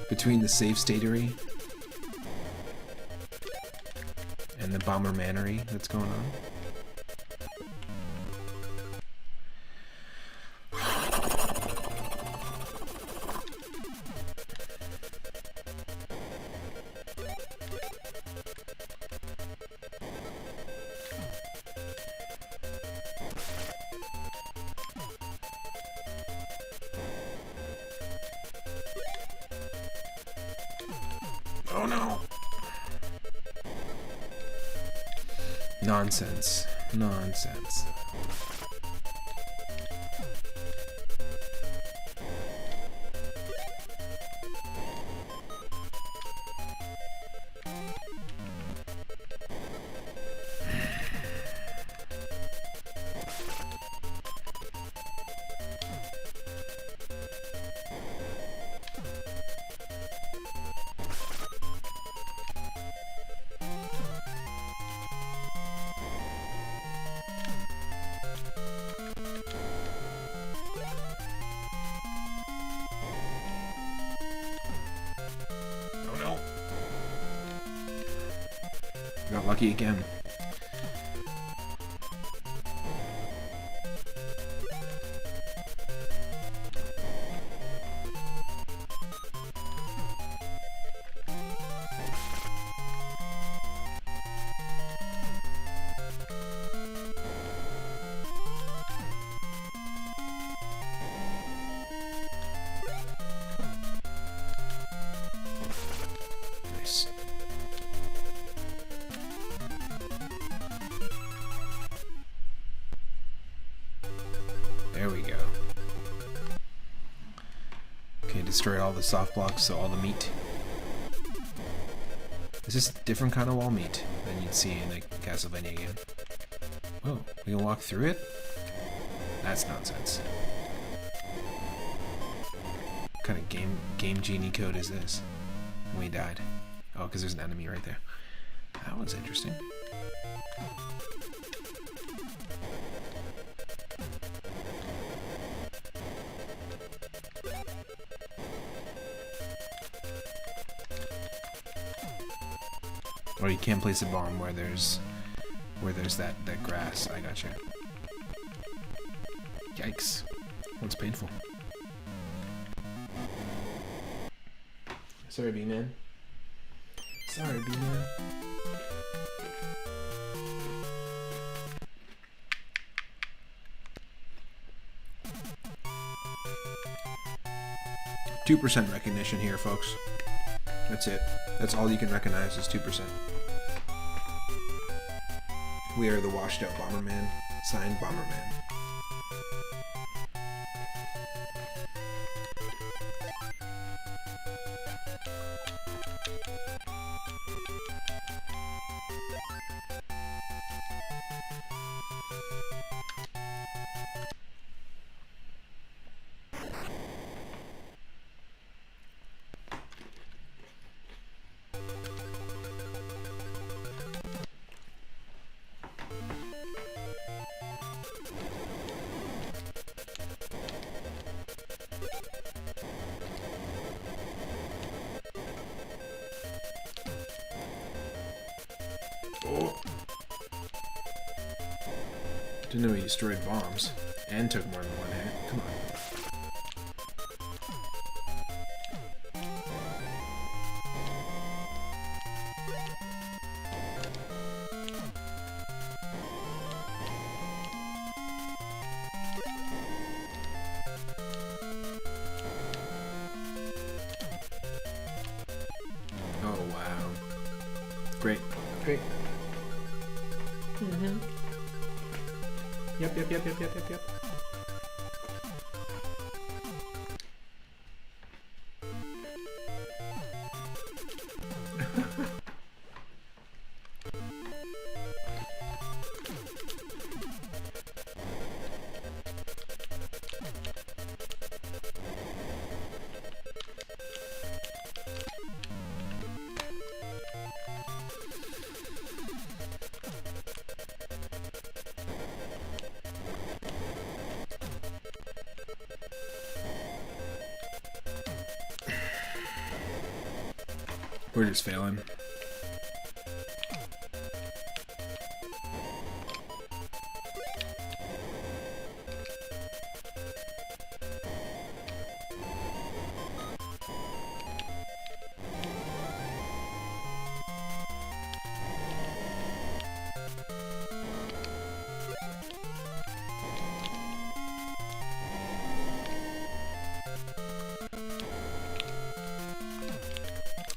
Between the safe statery and the bomber manery that's going on. Oh no! Nonsense. Nonsense. Got lucky again. Nice. There we go. Okay, destroy all the soft blocks, so all the meat. Is this a different kind of wall meat than you'd see in a Castlevania game? Oh, we can walk through it? That's nonsense. What kind of game genie code is this? And we died. Oh, because there's an enemy right there. That was interesting. Or you can't place a bomb where there's that grass. I gotcha. Yikes. That's painful. Sorry, B-Man. Sorry, B-Man. .2% recognition here, folks. That's it. That's all you can recognize is 2%. We are the washed out Bomberman, signed Bomberman. Oh. Didn't know he destroyed bombs and took more than one hit. Come on. Oh wow. Great. Great. Mm-hmm. Yep. We're just failing.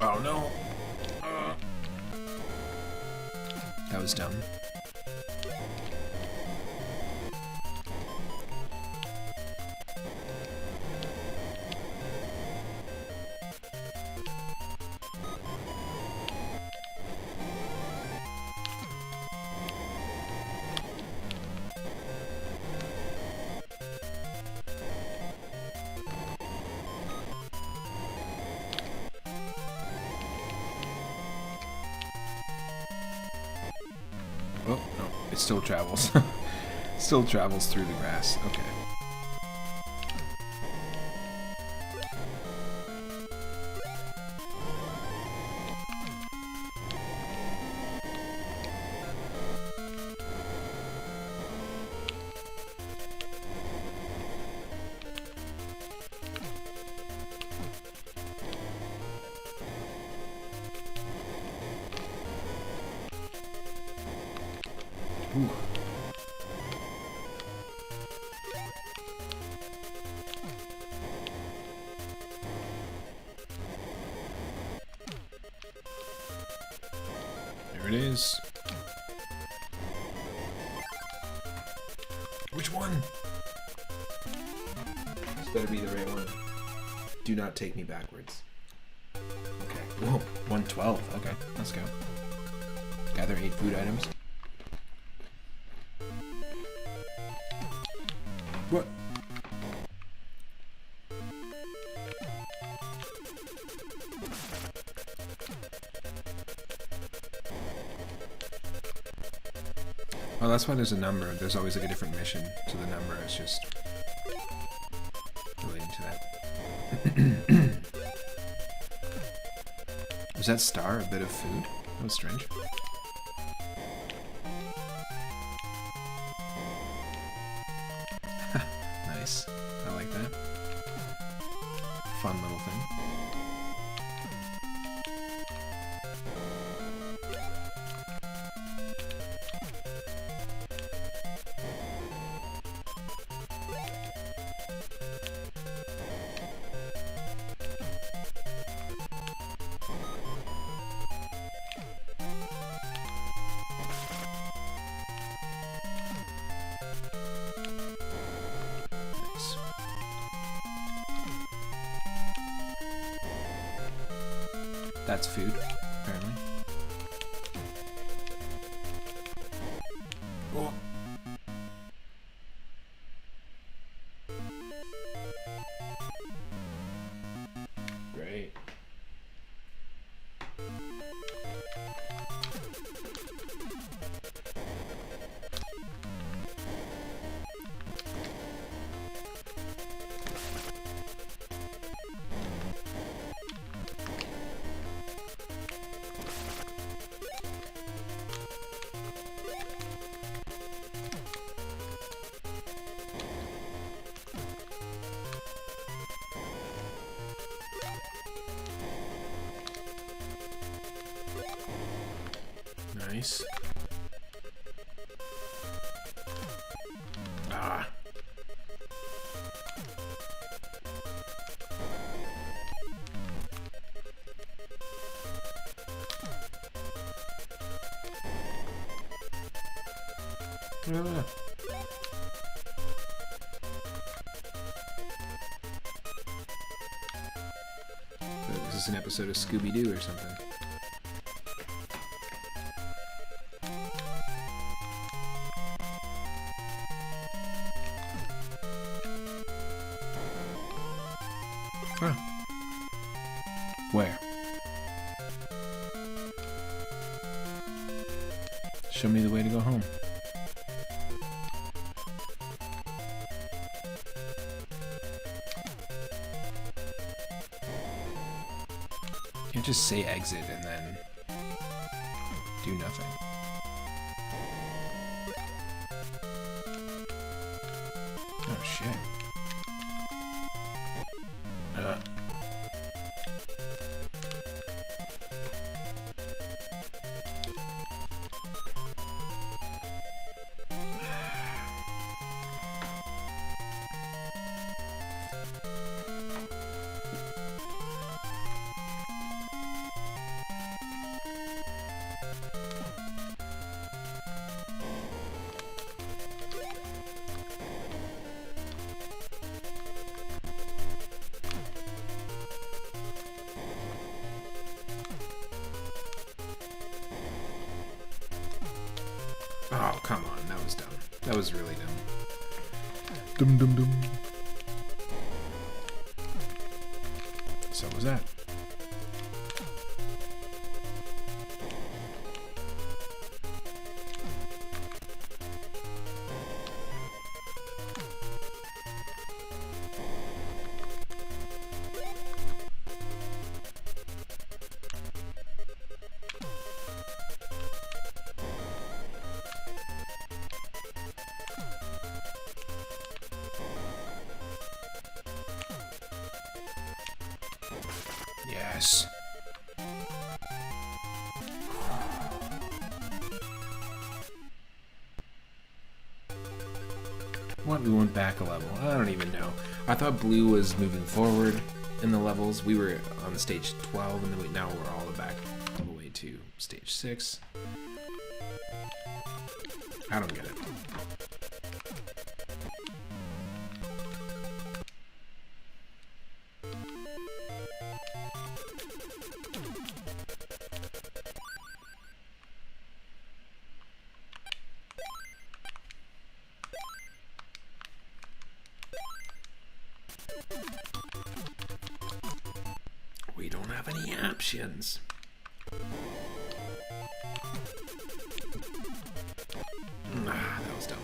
Oh no! That was dumb. Oh, no, it still travels. Still travels through the grass. Okay. Ooh. There it is. Which one? This better be the right one. Do not take me backwards. Okay. Whoa, 112. Okay, let's go. Gather 8 food items. What? Oh, that's why there's a number. There's always like a different mission, so the number is just relating to that. Was that star a bit of food? That was strange. Nice. I like that. Fun little thing. That's food, apparently. Oh. Great. Nice. Ah. Ah. This is an episode of Scooby-Doo or something. Huh. Where? Show me the way to go home. can't just say exit and then do nothing. Oh shit. Oh, come on. That was dumb. That was really dumb. Dum. So was that. Yes. What? We went back a level. I don't even know. I thought blue was moving forward in the levels. We were on stage 12, and then now we're all the way to stage 6. I don't get it. We don't have any options. That was dumb.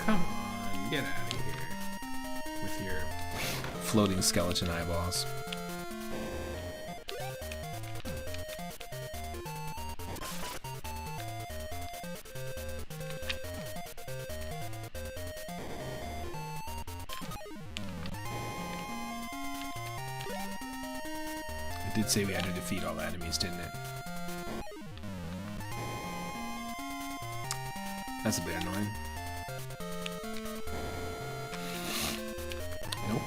Come on, get out of here with your floating skeleton eyeballs. It did say we had to defeat all the enemies, didn't it? That's a bit annoying. Nope.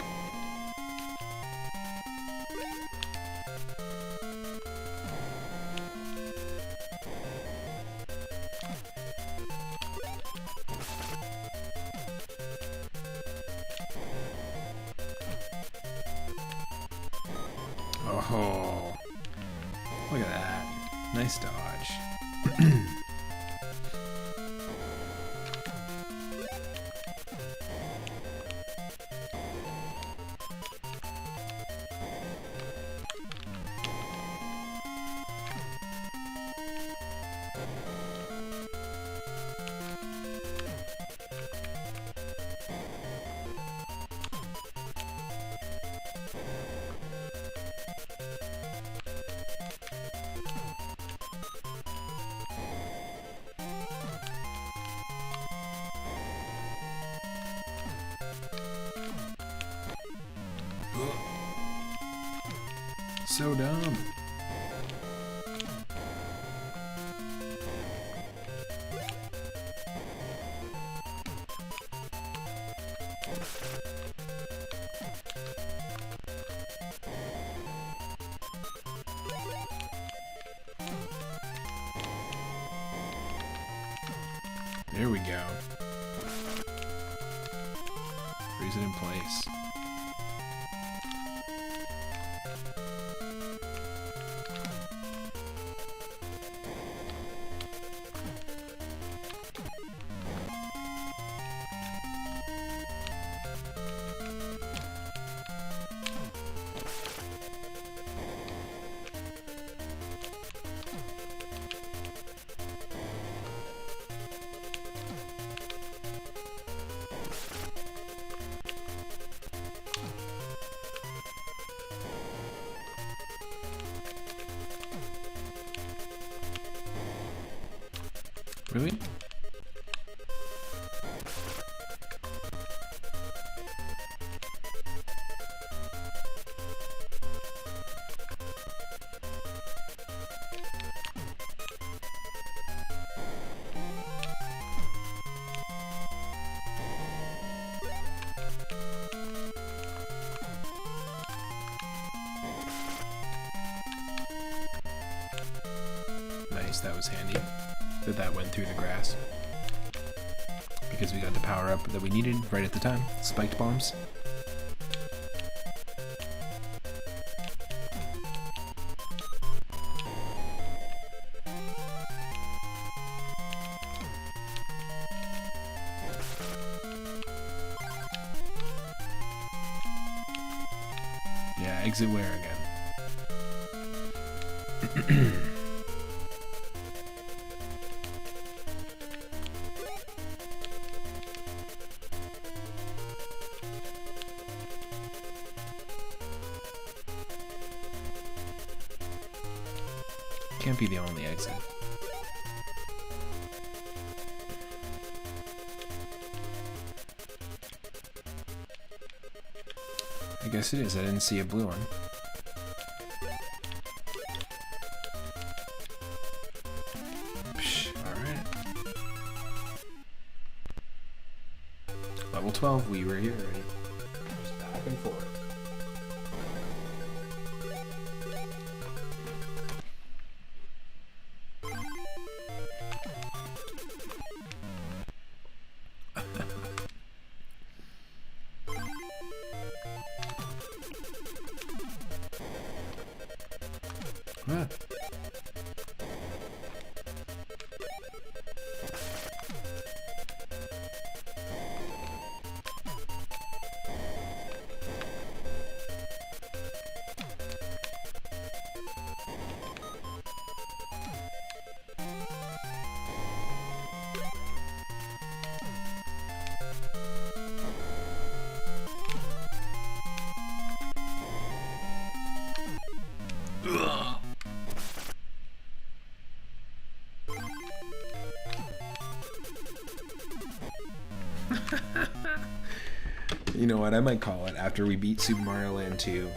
Oh, look at that. Nice dodge. So dumb. There we go. Freeze it in place. Really? Nice, that was handy. That went through the grass. Because we got the power up that we needed right at the time. Spiked bombs. Yeah, exit where again? Can't be the only exit. I guess it is. I didn't see a blue one. Alright. Level 12, we were here already. Just back and forth. Ah. Ugh. You know what, I might call it after we beat Super Mario Land 2.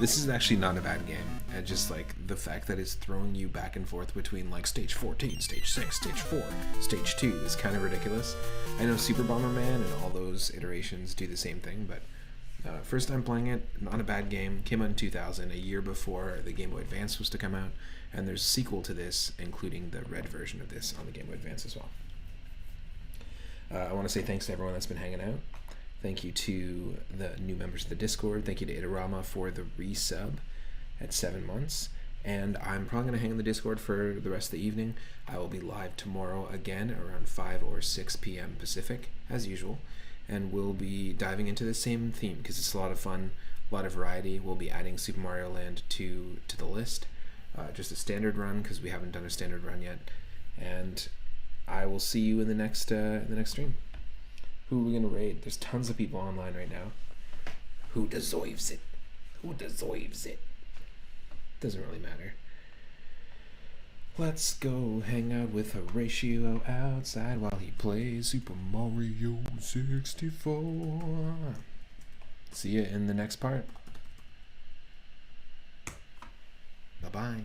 This is actually not a bad game. Just like the fact that it's throwing you back and forth between like stage 14, stage 6, stage 4, stage 2 is kind of ridiculous. I know Super Bomberman and all those iterations do the same thing, but first time playing it, not a bad game. Came out in 2000, a year before the Game Boy Advance was to come out, and there's a sequel to this, including the red version of this on the Game Boy Advance as well. I want to say thanks to everyone that's been hanging out. Thank you to the new members of the Discord. Thank you to Itarama for the resub at 7 months. And I'm probably going to hang in the Discord for the rest of the evening. I will be live tomorrow again around 5 or 6 p.m. Pacific, as usual. And we'll be diving into the same theme because it's a lot of fun, a lot of variety. We'll be adding Super Mario Land to the list. Just a standard run because we haven't done a standard run yet. And I will see you in the next stream. Who are we gonna raid? There's tons of people online right now. Who deserves it? Who deserves it? Doesn't really matter. Let's go hang out with Horatio outside while he plays Super Mario 64. See you in the next part. Bye-bye.